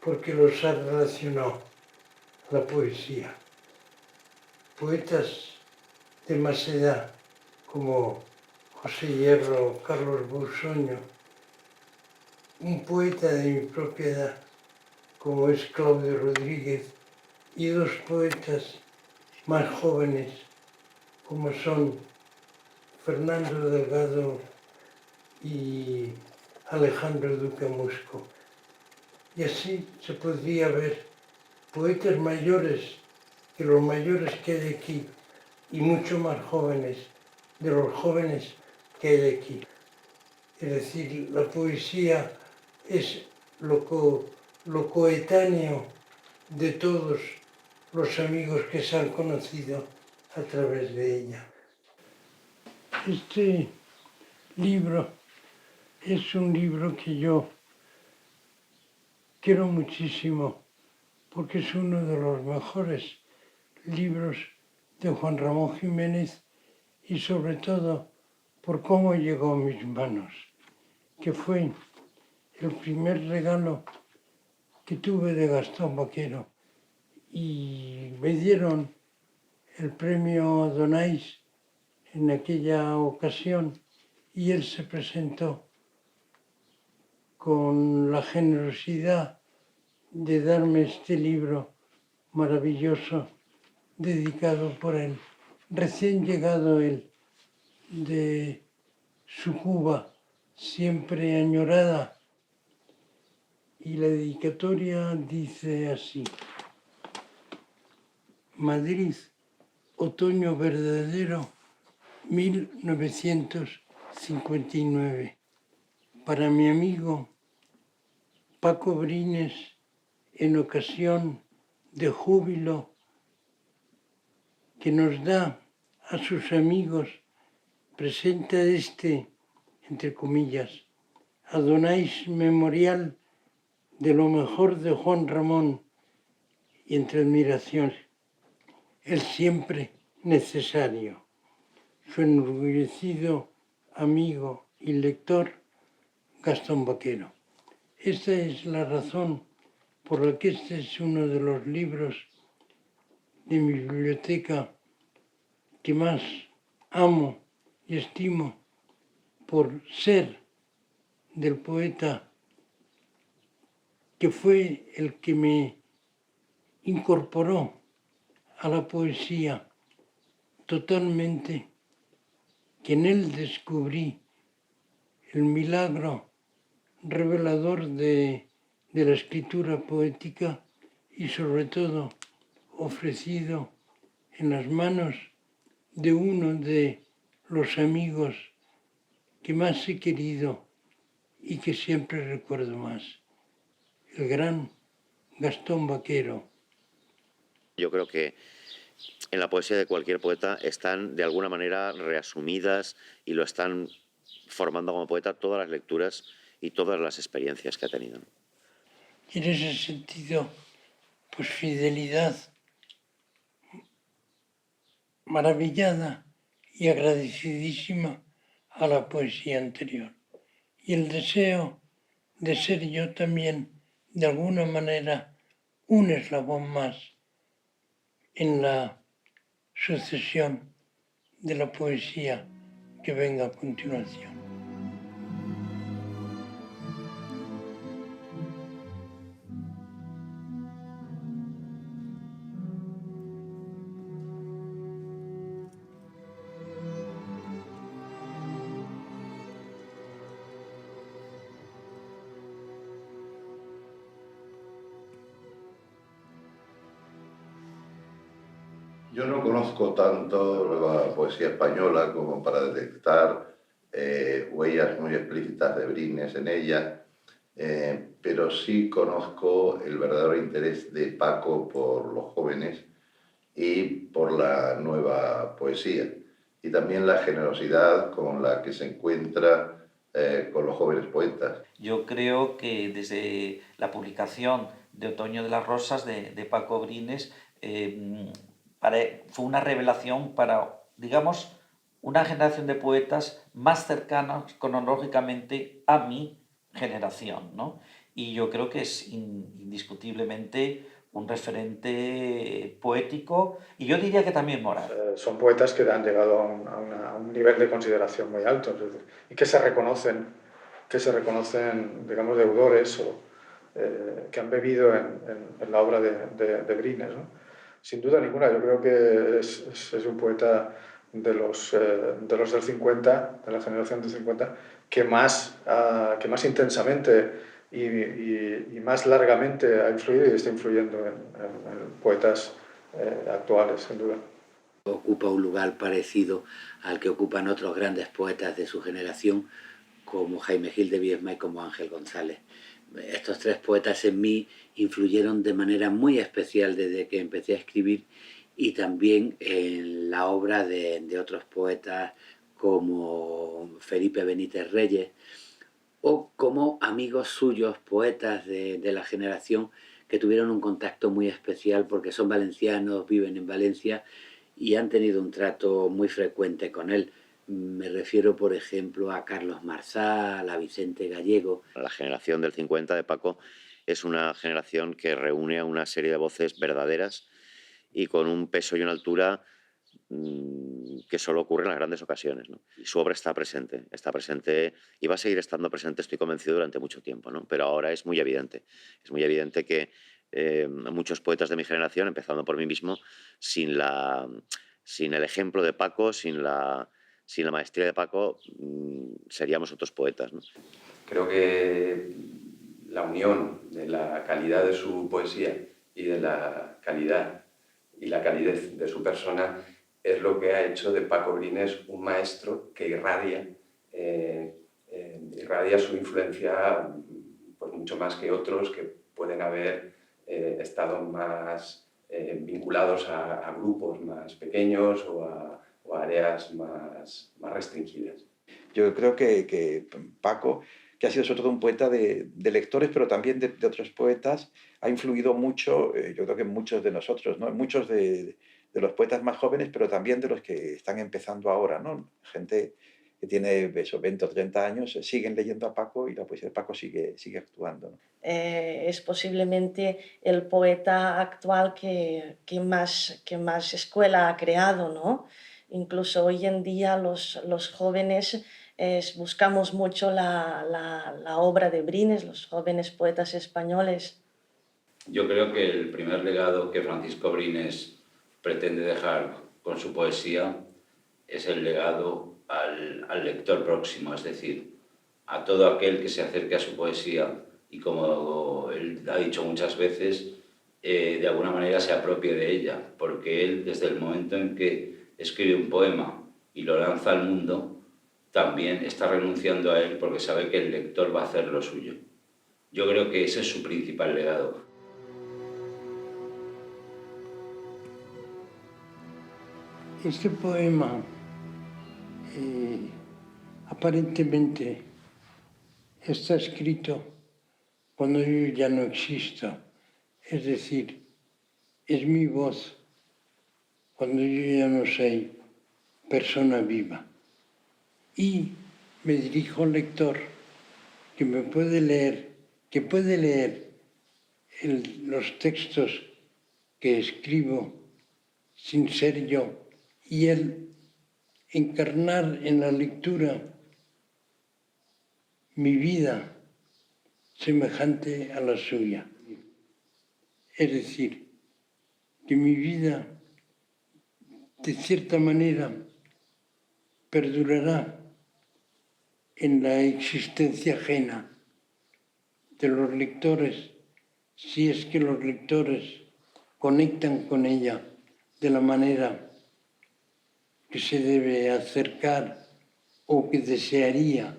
porque los ha relacionado la poesía. Poetas de más edad como José Hierro, Carlos Bousoño, un poeta de mi propia edad como es Claudio Rodríguez y dos poetas más jóvenes como son Fernando Delgado y Alejandro Duque Musco. Y así se podría ver poetas mayores que los mayores que hay aquí y mucho más jóvenes de los jóvenes que hay aquí. Es decir, la poesía es lo coetáneo de todos los amigos que se han conocido a través de ella. Este libro es un libro que yo quiero muchísimo porque es uno de los mejores libros de Juan Ramón Jiménez y sobre todo por cómo llegó a mis manos, que fue el primer regalo que tuve de Gastón Vaquero y me dieron el premio Donais en aquella ocasión y él se presentó con la generosidad de darme este libro maravilloso dedicado por él, recién llegado él de su Cuba siempre añorada Y la dedicatoria dice así: Madrid, otoño verdadero, 1959. Para mi amigo Paco Brines, en ocasión de júbilo que nos da a sus amigos, presenta este, entre comillas, Adonais memorial de lo mejor de Juan Ramón, y entre admiraciones, el siempre necesario, su enorgullecido amigo y lector Gastón Vaquero. Esta es la razón por la que este es uno de los libros de mi biblioteca que más amo y estimo, por ser del poeta que fue el que me incorporó a la poesía totalmente, que en él descubrí el milagro revelador de la escritura poética y sobre todo ofrecido en las manos de uno de los amigos que más he querido y que siempre recuerdo más, el gran Gastón Vaquero. Yo creo que en la poesía de cualquier poeta están de alguna manera reasumidas y lo están formando como poeta todas las lecturas y todas las experiencias que ha tenido. Y en ese sentido, pues fidelidad maravillada y agradecidísima a la poesía anterior. Y el deseo de ser yo también, de alguna manera, un eslabón más en la sucesión de la poesía que venga a continuación. Yo no conozco tanto la poesía española como para detectar huellas muy explícitas de Brines en ella, pero sí conozco el verdadero interés de Paco por los jóvenes y por la nueva poesía, y también la generosidad con la que se encuentra con los jóvenes poetas. Yo creo que desde la publicación de Otoño de las Rosas de Paco Brines fue una revelación para, digamos, una generación de poetas más cercanos cronológicamente a mi generación, ¿no? Y yo creo que es indiscutiblemente un referente poético y yo diría que también moral. Son poetas que han llegado a un nivel de consideración muy alto, es decir, y que se reconocen, digamos, deudores o que han bebido en la obra de Brines, ¿no? Sin duda ninguna, yo creo que es un poeta de los del 50, de la generación del 50, que más intensamente y más largamente ha influido y está influyendo en poetas actuales, sin duda. Ocupa un lugar parecido al que ocupan otros grandes poetas de su generación, como Jaime Gil de Biedma y como Ángel González. Estos tres poetas en mí influyeron de manera muy especial desde que empecé a escribir, y también en la obra de otros poetas como Felipe Benítez Reyes, o como amigos suyos, poetas de la generación, que tuvieron un contacto muy especial porque son valencianos, viven en Valencia y han tenido un trato muy frecuente con él. Me refiero, por ejemplo, a Carlos Marsal, a Vicente Gallego. La generación del 50 de Paco es una generación que reúne a una serie de voces verdaderas y con un peso y una altura que solo ocurre en las grandes ocasiones, ¿no? Y su obra está presente y va a seguir estando presente, estoy convencido, durante mucho tiempo, ¿no? Pero ahora es muy evidente que muchos poetas de mi generación, empezando por mí mismo, sin el ejemplo de Paco, sin la maestría de Paco, seríamos otros poetas, ¿no? Creo que la unión de la calidad de su poesía y de la calidad y la calidez de su persona es lo que ha hecho de Paco Brines un maestro que irradia su influencia pues mucho más que otros que pueden haber estado más vinculados a grupos más pequeños o a áreas más restringidas. Yo creo que Paco, que ha sido sobre todo un poeta de lectores, pero también de otros poetas, ha influido mucho, yo creo que en muchos de nosotros, ¿no? En muchos de los poetas más jóvenes, pero también de los que están empezando ahora, ¿no? Gente que tiene eso, 20 o 30 años, siguen leyendo a Paco y la poesía de Paco sigue actuando, ¿no? Es posiblemente el poeta actual que más escuela ha creado, ¿no? Incluso hoy en día los jóvenes buscamos mucho la obra de Brines, los jóvenes poetas españoles. Yo creo que el primer legado que Francisco Brines pretende dejar con su poesía es el legado al lector próximo, es decir, a todo aquel que se acerque a su poesía y, como él ha dicho muchas veces, de alguna manera se apropie de ella, porque él, desde el momento en que escribe un poema y lo lanza al mundo, también está renunciando a él porque sabe que el lector va a hacer lo suyo. Yo creo que ese es su principal legado. Este poema aparentemente está escrito cuando yo ya no existo, es decir, es mi voz cuando yo ya no soy persona viva. Y me dirijo al lector que puede leer los textos que escribo sin ser yo, y él encarnar en la lectura mi vida semejante a la suya. Es decir, que mi vida, de cierta manera, perdurará en la existencia ajena de los lectores, si es que los lectores conectan con ella de la manera que se debe acercar o que desearía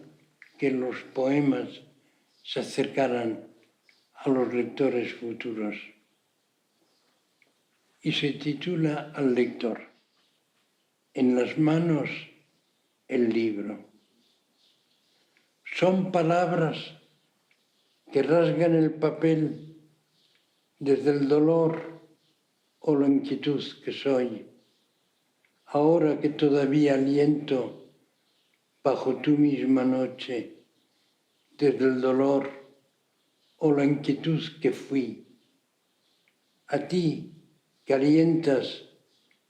que los poemas se acercaran a los lectores futuros. Y se titula Al lector. En las manos el libro. Son palabras que rasgan el papel desde el dolor o la inquietud que soy. Ahora que todavía aliento bajo tu misma noche, desde el dolor o la inquietud que fui. A ti que alientas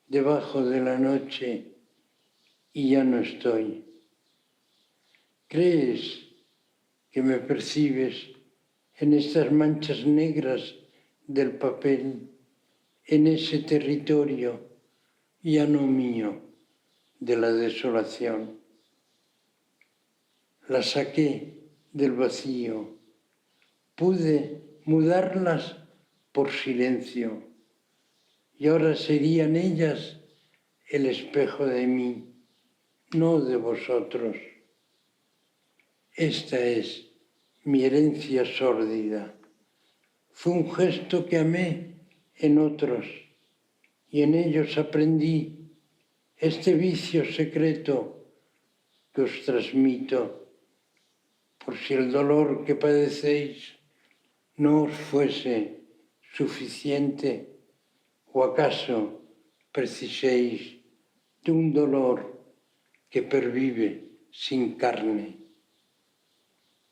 debajo de la noche y ya no estoy. ¿Crees que me percibes en estas manchas negras del papel, en ese territorio ya no mío de la desolación? La saqué del vacío, pude mudarlas por silencio y ahora serían ellas el espejo de mí, no de vosotros. Esta es mi herencia sórdida. Fue un gesto que amé en otros y en ellos aprendí este vicio secreto que os transmito, por si el dolor que padecéis no os fuese suficiente o acaso preciséis de un dolor que pervive sin carne.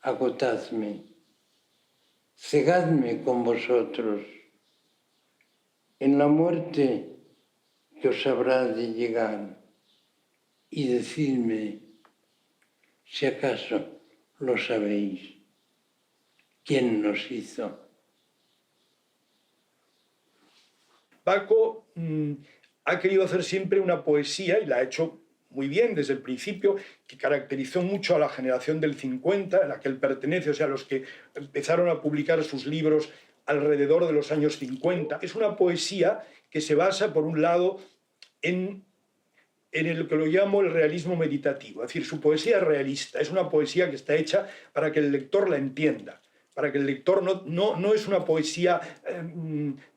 Agotadme, cegadme con vosotros en la muerte que os habrá de llegar y decidme, si acaso lo sabéis, quién nos hizo. Paco ha querido hacer siempre una poesía, y la ha hecho muy bien desde el principio, que caracterizó mucho a la generación del 50, a la que él pertenece, o sea, los que empezaron a publicar sus libros alrededor de los años 50. Es una poesía que se basa, por un lado, en lo que lo llamo el realismo meditativo. Es decir, su poesía es realista, es una poesía que está hecha para que el lector la entienda, para que el lector no es una poesía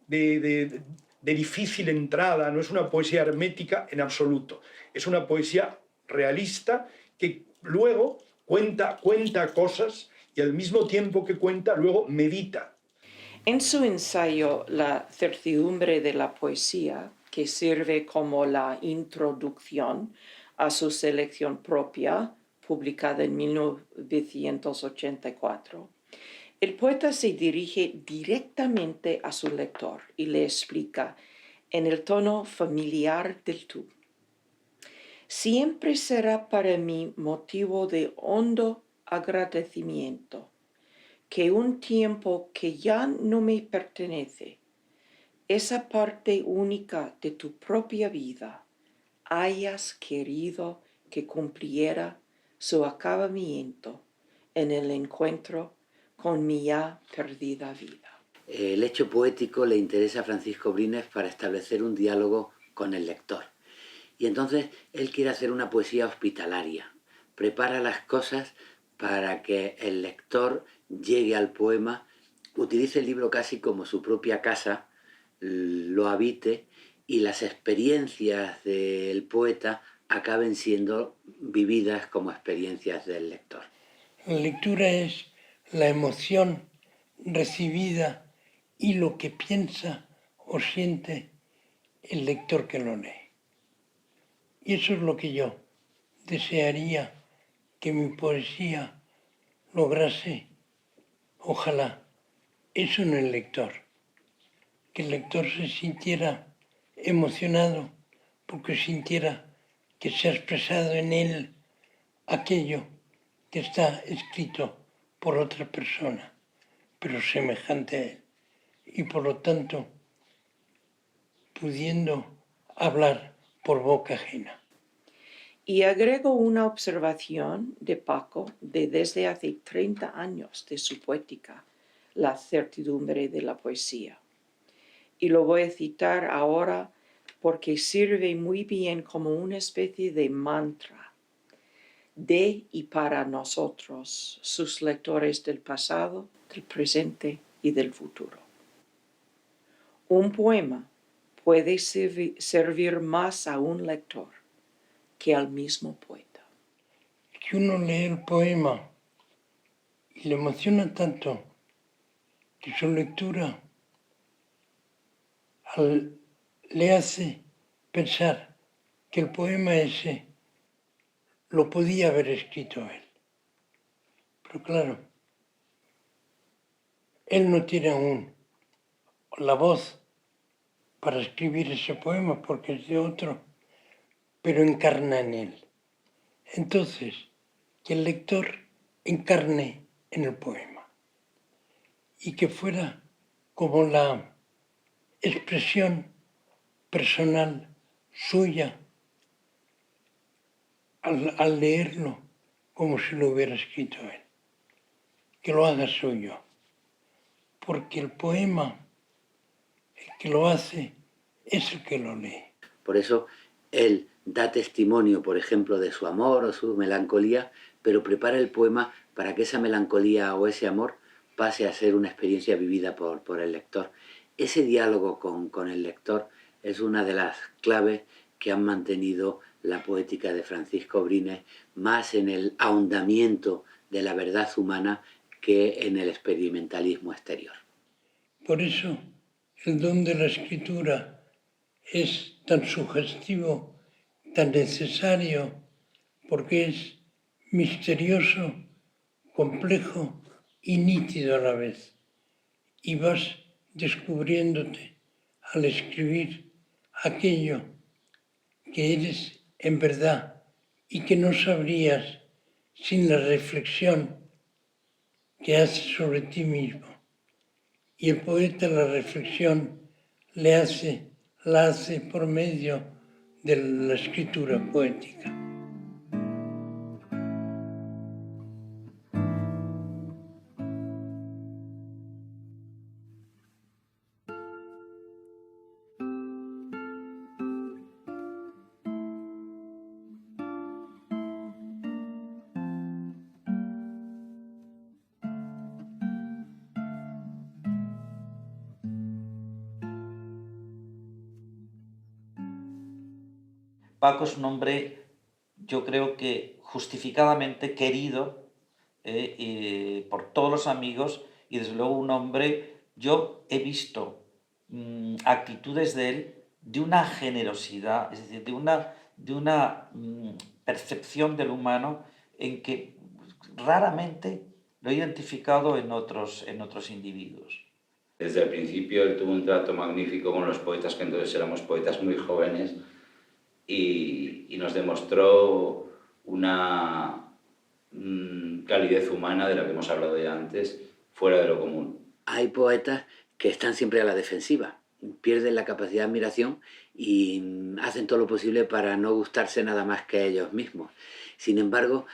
de difícil entrada, no es una poesía hermética en absoluto. Es una poesía realista que luego cuenta cosas y al mismo tiempo que cuenta, luego medita. En su ensayo La certidumbre de la poesía, que sirve como la introducción a su selección propia, publicada en 1984, el poeta se dirige directamente a su lector y le explica en el tono familiar del tú: siempre será para mí motivo de hondo agradecimiento que un tiempo que ya no me pertenece, esa parte única de tu propia vida, hayas querido que cumpliera su acabamiento en el encuentro con mi ya perdida vida. El hecho poético le interesa a Francisco Brines para establecer un diálogo con el lector. Y entonces él quiere hacer una poesía hospitalaria. Prepara las cosas para que el lector llegue al poema, utilice el libro casi como su propia casa, lo habite y las experiencias del poeta acaben siendo vividas como experiencias del lector. La lectura es la emoción recibida y lo que piensa o siente el lector que lo lee. Y eso es lo que yo desearía que mi poesía lograse, ojalá, eso en el lector. Que el lector se sintiera emocionado porque sintiera que se ha expresado en él aquello que está escrito por otra persona, pero semejante a él. Y por lo tanto, pudiendo hablar por boca ajena. Y agrego una observación de Paco de desde hace 30 años de su poética, La certidumbre de la poesía. Y lo voy a citar ahora porque sirve muy bien como una especie de mantra de y para nosotros, sus lectores del pasado, del presente y del futuro. Un poema puede servir más a un lector que al mismo poeta. Que uno lee el poema y le emociona tanto que su lectura le hace pensar que el poema ese lo podía haber escrito él. Pero claro, él no tiene aún la voz para escribir ese poema porque es de otro, pero encarna en él. Entonces, que el lector encarne en el poema y que fuera como la expresión personal suya al leerlo como si lo hubiera escrito él, que lo haga suyo, porque el poema, el que lo hace, es el que lo lee. Por eso él da testimonio, por ejemplo, de su amor o su melancolía, pero prepara el poema para que esa melancolía o ese amor pase a ser una experiencia vivida por el lector. Ese diálogo con el lector es una de las claves que han mantenido la poética de Francisco Brines más en el ahondamiento de la verdad humana que en el experimentalismo exterior. Por eso el don de la escritura es tan sugestivo, tan necesario, porque es misterioso, complejo y nítido a la vez. Y vas descubriéndote al escribir aquello que eres en verdad y que no sabrías sin la reflexión que haces sobre ti mismo. Y el poeta la reflexión la hace por medio de la escritura poética. Paco es un hombre, yo creo que justificadamente querido por todos los amigos y desde luego un hombre, yo he visto actitudes de él de una generosidad, es decir, de una percepción del humano en que raramente lo he identificado en otros individuos. Desde el principio él tuvo un trato magnífico con los poetas, que entonces éramos poetas muy jóvenes, y nos demostró una calidez humana de la que hemos hablado ya antes, fuera de lo común. Hay poetas que están siempre a la defensiva, pierden la capacidad de admiración y hacen todo lo posible para no gustarse nada más que a ellos mismos. Sin embargo,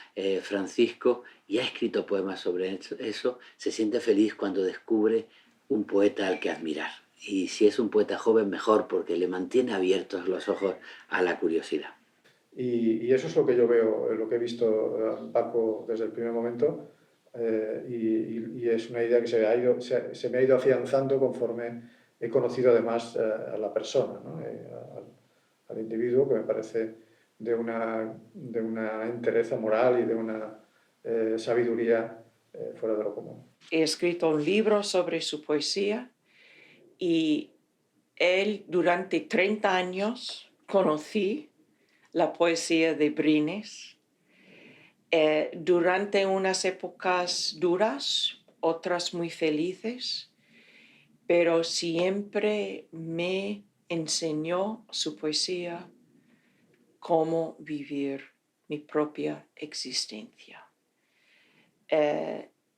Francisco, y ha escrito poemas sobre eso, se siente feliz cuando descubre un poeta al que admirar. Y si es un poeta joven, mejor, porque le mantiene abiertos los ojos a la curiosidad. Y eso es lo que yo veo, lo que he visto en Paco desde el primer momento, y es una idea que se me ha ido afianzando conforme he conocido además a la persona, ¿no? al individuo, que me parece de una entereza moral y de una sabiduría fuera de lo común. He escrito un libro sobre su poesía y él durante 30 años conocí la poesía de Brines. Durante unas épocas duras, otras muy felices, pero siempre me enseñó su poesía cómo vivir mi propia existencia.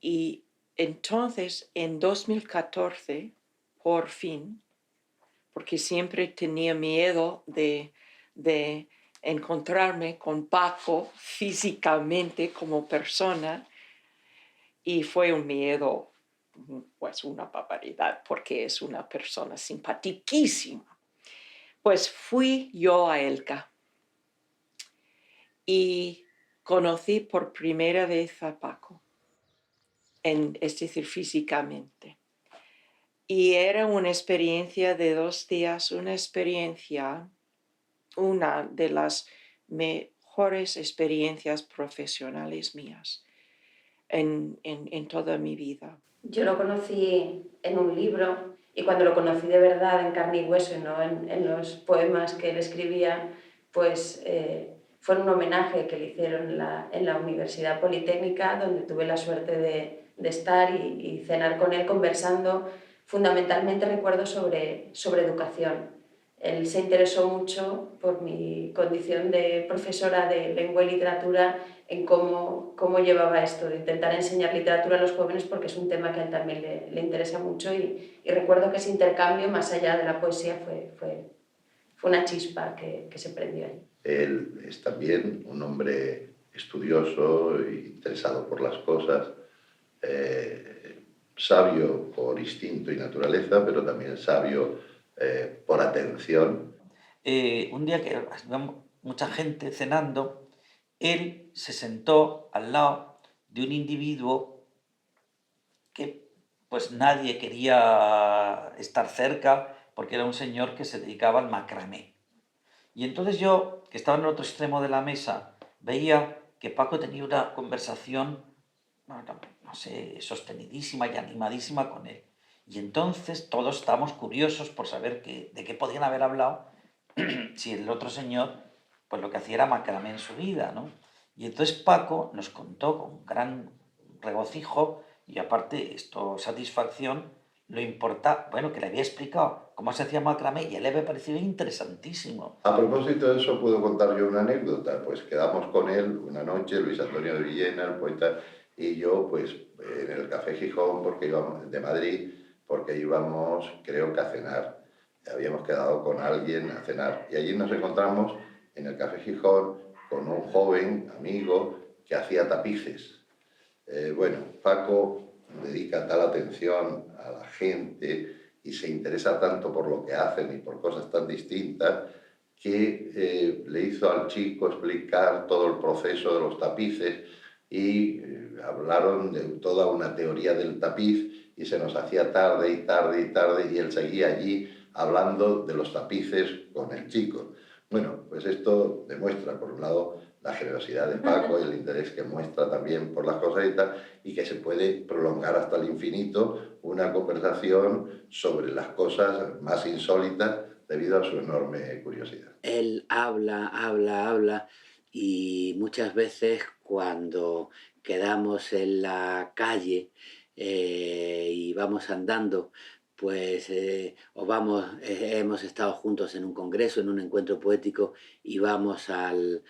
Y entonces, en 2014, por fin, porque siempre tenía miedo de encontrarme con Paco físicamente como persona, y fue un miedo, pues una barbaridad, porque es una persona simpaticísima. Pues fui yo a Elca y conocí por primera vez a Paco, es decir, físicamente. Y era una experiencia de 2 días, una de las mejores experiencias profesionales mías en toda mi vida. Yo lo conocí en un libro y cuando lo conocí de verdad en carne y hueso y no en los poemas que él escribía, pues fue un homenaje que le hicieron en la Universidad Politécnica, donde tuve la suerte de estar y cenar con él conversando. Fundamentalmente recuerdo sobre educación. Él se interesó mucho por mi condición de profesora de lengua y literatura en cómo llevaba esto, de intentar enseñar literatura a los jóvenes, porque es un tema que a él también le interesa mucho y recuerdo que ese intercambio, más allá de la poesía, fue una chispa que se prendió ahí. Él es también un hombre estudioso e interesado por las cosas, sabio por instinto y naturaleza, pero también sabio por atención. Un día que había mucha gente cenando, él se sentó al lado de un individuo que pues nadie quería estar cerca porque era un señor que se dedicaba al macramé. Y entonces yo, que estaba en el otro extremo de la mesa, veía que Paco tenía una conversación, no sé, sostenidísima y animadísima con él. Y entonces todos estábamos curiosos por saber de qué podían haber hablado si el otro señor, pues lo que hacía era macramé en su vida, ¿no? Y entonces Paco nos contó con gran regocijo y aparte satisfacción, lo importa, bueno, que le había explicado cómo se hacía macramé y a él le había parecido interesantísimo. A propósito de eso, ¿puedo contar yo una anécdota? Pues quedamos con él una noche, Luis Antonio de Villena, el poeta, y yo, pues en el Café Gijón, de Madrid, porque íbamos, creo que a cenar. Habíamos quedado con alguien a cenar. Y allí nos encontramos en el Café Gijón con un joven amigo que hacía tapices. Bueno, Paco dedica tal atención a la gente y se interesa tanto por lo que hacen y por cosas tan distintas que le hizo al chico explicar todo el proceso de los tapices y hablaron de toda una teoría del tapiz y se nos hacía tarde y él seguía allí hablando de los tapices con el chico. Bueno, pues esto demuestra, por un lado, la generosidad de Paco y el interés que muestra también por las cosas y que se puede prolongar hasta el infinito una conversación sobre las cosas más insólitas debido a su enorme curiosidad. Él habla, habla, habla y muchas veces cuando quedamos en la calle y vamos andando, pues hemos estado juntos en un congreso, en un encuentro poético y vamos al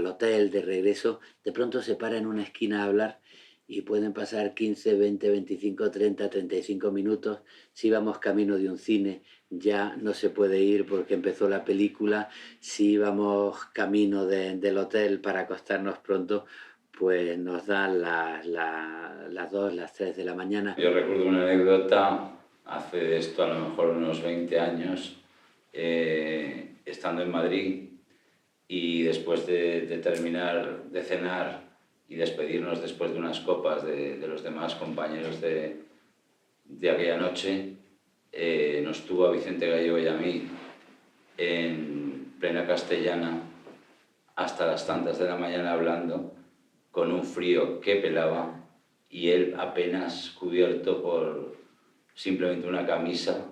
hotel de regreso, de pronto se para en una esquina a hablar y pueden pasar 15, 20, 25, 30, 35 minutos. Si vamos camino de un cine, ya no se puede ir porque empezó la película. Si íbamos camino del hotel para acostarnos pronto, pues nos dan las 2, las 3 de la mañana. Yo recuerdo una anécdota hace de esto a lo mejor unos 20 años, estando en Madrid y después de terminar de cenar y despedirnos después de unas copas de los demás compañeros de aquella noche, nos tuvo a Vicente Gallego y a mí en plena Castellana hasta las tantas de la mañana hablando, con un frío que pelaba y él apenas cubierto por simplemente una camisa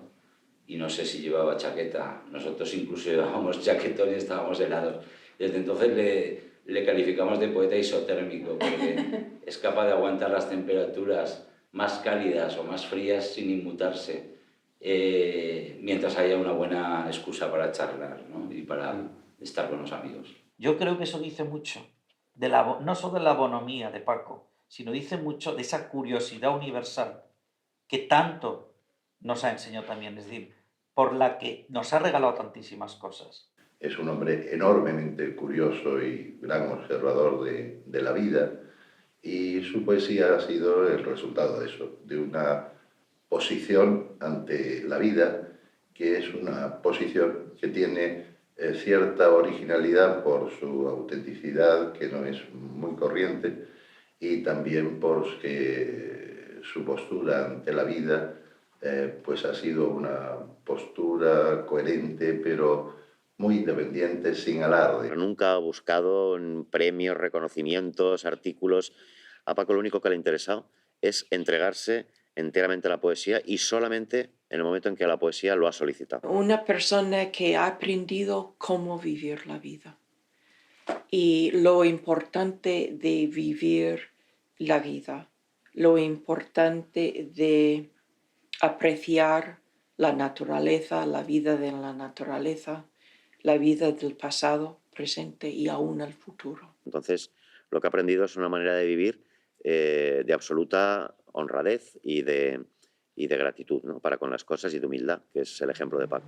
y no sé si llevaba chaqueta. Nosotros incluso llevábamos chaquetón y estábamos helados. Desde entonces le calificamos de poeta isotérmico porque es capaz de aguantar las temperaturas más cálidas o más frías sin inmutarse, mientras haya una buena excusa para charlar, ¿no? Y para estar con los amigos. Yo creo que eso dice mucho, no solo de la bonomía de Paco, sino dice mucho de esa curiosidad universal que tanto nos ha enseñado también, es decir, por la que nos ha regalado tantísimas cosas. Es un hombre enormemente curioso y gran observador de la vida, y su poesía ha sido el resultado de eso, de una posición ante la vida, que es una posición que tiene cierta originalidad por su autenticidad, que no es muy corriente, y también porque su postura ante la vida pues ha sido una postura coherente, pero muy independiente, sin alarde. Pero nunca ha buscado premios, reconocimientos, artículos. A Paco lo único que le ha interesado es entregarse enteramente a la poesía y solamente en el momento en que la poesía lo ha solicitado. Una persona que ha aprendido cómo vivir la vida y lo importante de vivir la vida, lo importante de apreciar la naturaleza, la vida de la naturaleza, la vida del pasado, presente y aún el futuro. Entonces, lo que ha aprendido es una manera de vivir de absoluta honradez y de gratitud, ¿no? Para con las cosas y de humildad, que es el ejemplo de Paco.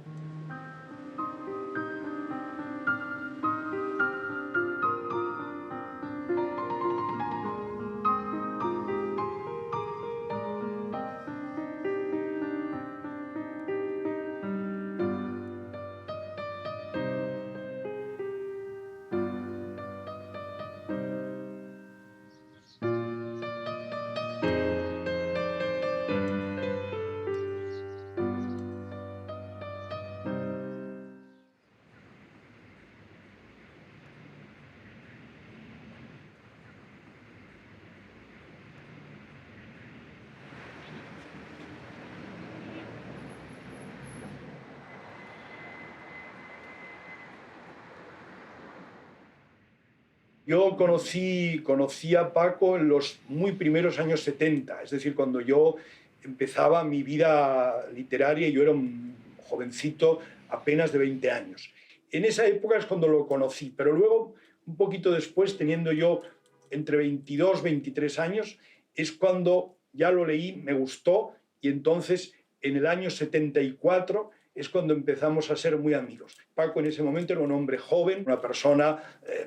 Yo conocí a Paco en los muy primeros años 70, es decir, cuando yo empezaba mi vida literaria, yo era un jovencito apenas de 20 años. En esa época es cuando lo conocí, pero luego, un poquito después, teniendo yo entre 22 y 23 años, es cuando ya lo leí, me gustó, y entonces en el año 74 es cuando empezamos a ser muy amigos. Paco en ese momento era un hombre joven, una persona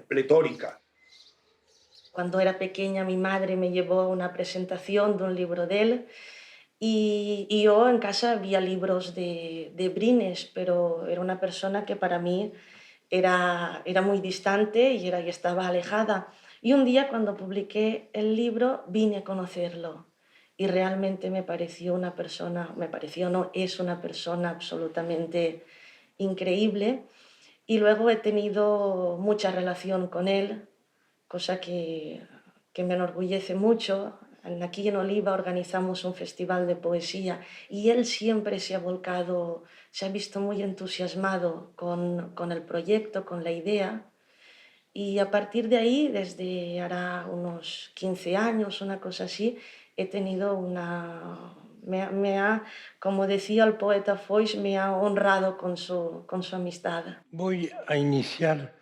pletórica. Cuando era pequeña mi madre me llevó a una presentación de un libro de él y yo en casa había libros de Brines, pero era una persona que para mí era muy distante y estaba alejada. Y un día cuando publiqué el libro vine a conocerlo y realmente me pareció una persona, es una persona absolutamente increíble. Y luego he tenido mucha relación con él, cosa que me enorgullece mucho. Aquí en Oliva organizamos un festival de poesía y él siempre se ha volcado, se ha visto muy entusiasmado con el proyecto, con la idea. Y a partir de ahí, desde hará unos 15 años, una cosa así, he tenido una... como decía el poeta Foix, me ha honrado con su amistad. Voy a iniciar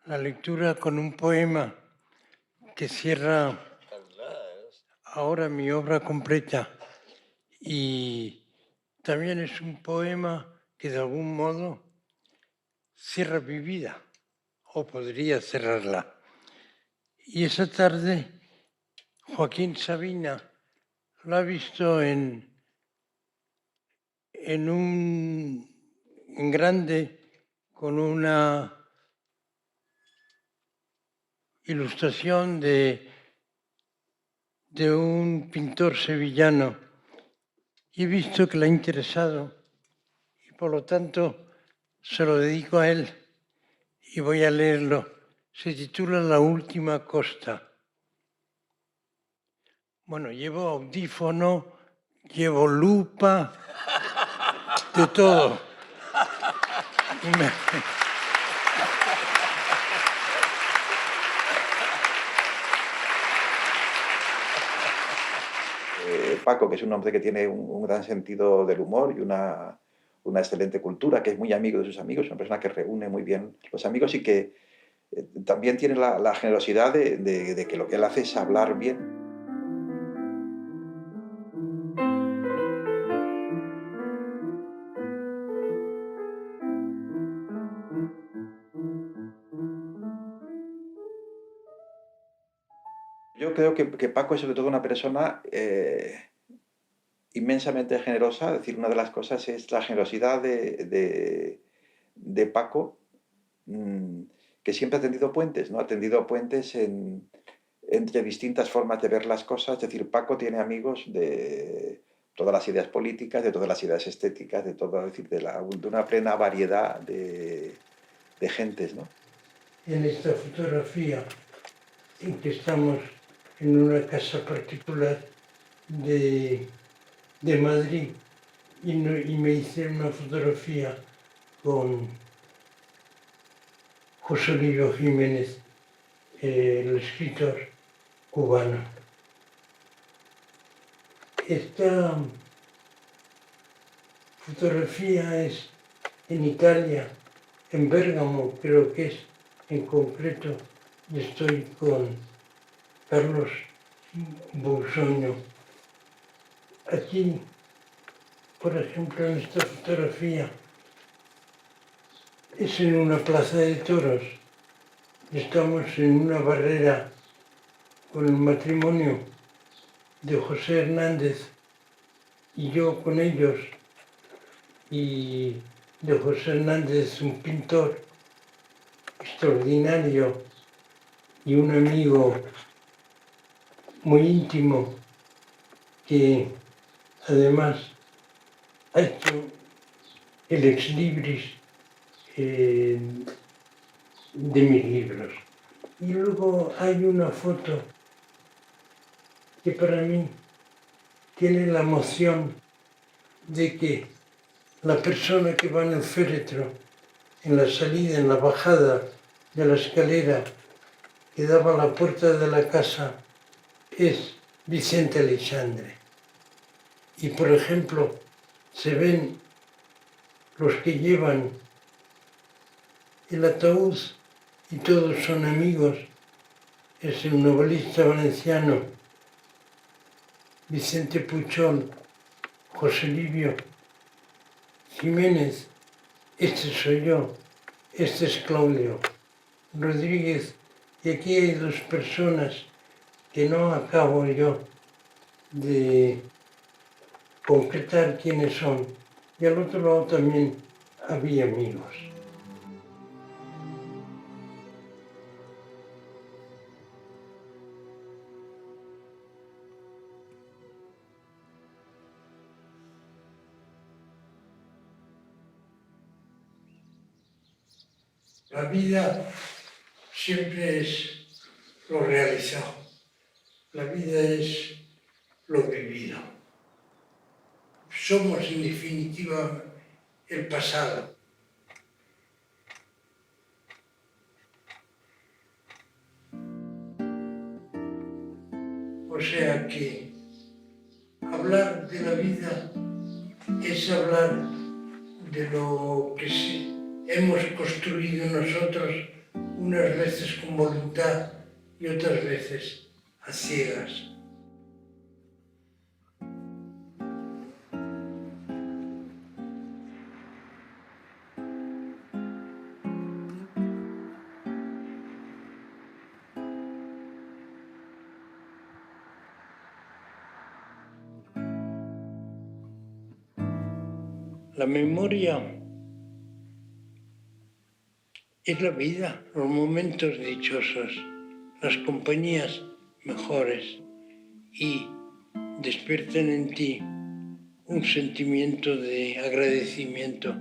la lectura con un poema que cierra ahora mi obra completa y también es un poema que de algún modo cierra mi vida o podría cerrarla. Y esa tarde Joaquín Sabina lo ha visto en grande con una ilustración de un pintor sevillano y he visto que le ha interesado y por lo tanto se lo dedico a él y voy a leerlo. Se titula La última costa. Bueno, llevo audífono, llevo lupa, de todo. Paco, que es un hombre que tiene un gran sentido del humor y una excelente cultura, que es muy amigo de sus amigos, una persona que reúne muy bien los amigos y que también tiene la generosidad de que lo que él hace es hablar bien. Yo creo que Paco es sobre todo una persona inmensamente generosa. Es decir, una de las cosas es la generosidad de Paco, que siempre ha tendido puentes, ¿no? Ha tendido puentes entre distintas formas de ver las cosas. Es decir, Paco tiene amigos de todas las ideas políticas, de todas las ideas estéticas, de todo, es decir, de una plena variedad de gentes, ¿no? En esta fotografía en que estamos en una casa particular de Madrid y me hice una fotografía con José Luis Jiménez, el escritor cubano. Esta fotografía es en Italia, en Bérgamo creo que es en concreto, y estoy con Carlos Bolsoño. Aquí, por ejemplo, en esta fotografía, es en una plaza de toros. Estamos en una barrera con el matrimonio de José Hernández y yo con ellos. Y de José Hernández, un pintor extraordinario y un amigo muy íntimo que además ha hecho el ex libris de mis libros. Y luego hay una foto que para mí tiene la emoción de que la persona que va en el féretro, en la salida, en la bajada de la escalera que daba a la puerta de la casa, es Vicente Aleixandre. Y por ejemplo, se ven los que llevan el ataúd y todos son amigos. Es el novelista valenciano Vicente Puchol, José Livio Jiménez, este soy yo, este es Claudio Rodríguez, y aquí hay dos personas que no acabo yo de concretar quiénes son, y al otro lado también había amigos. La vida siempre es lo realizado. La vida es lo vivido. Somos, en definitiva, el pasado. O sea que hablar de la vida es hablar de lo que hemos construido nosotros, unas veces con voluntad y otras veces a ciegas. La memoria es la vida, los momentos dichosos, las compañías mejores y despiertan en ti un sentimiento de agradecimiento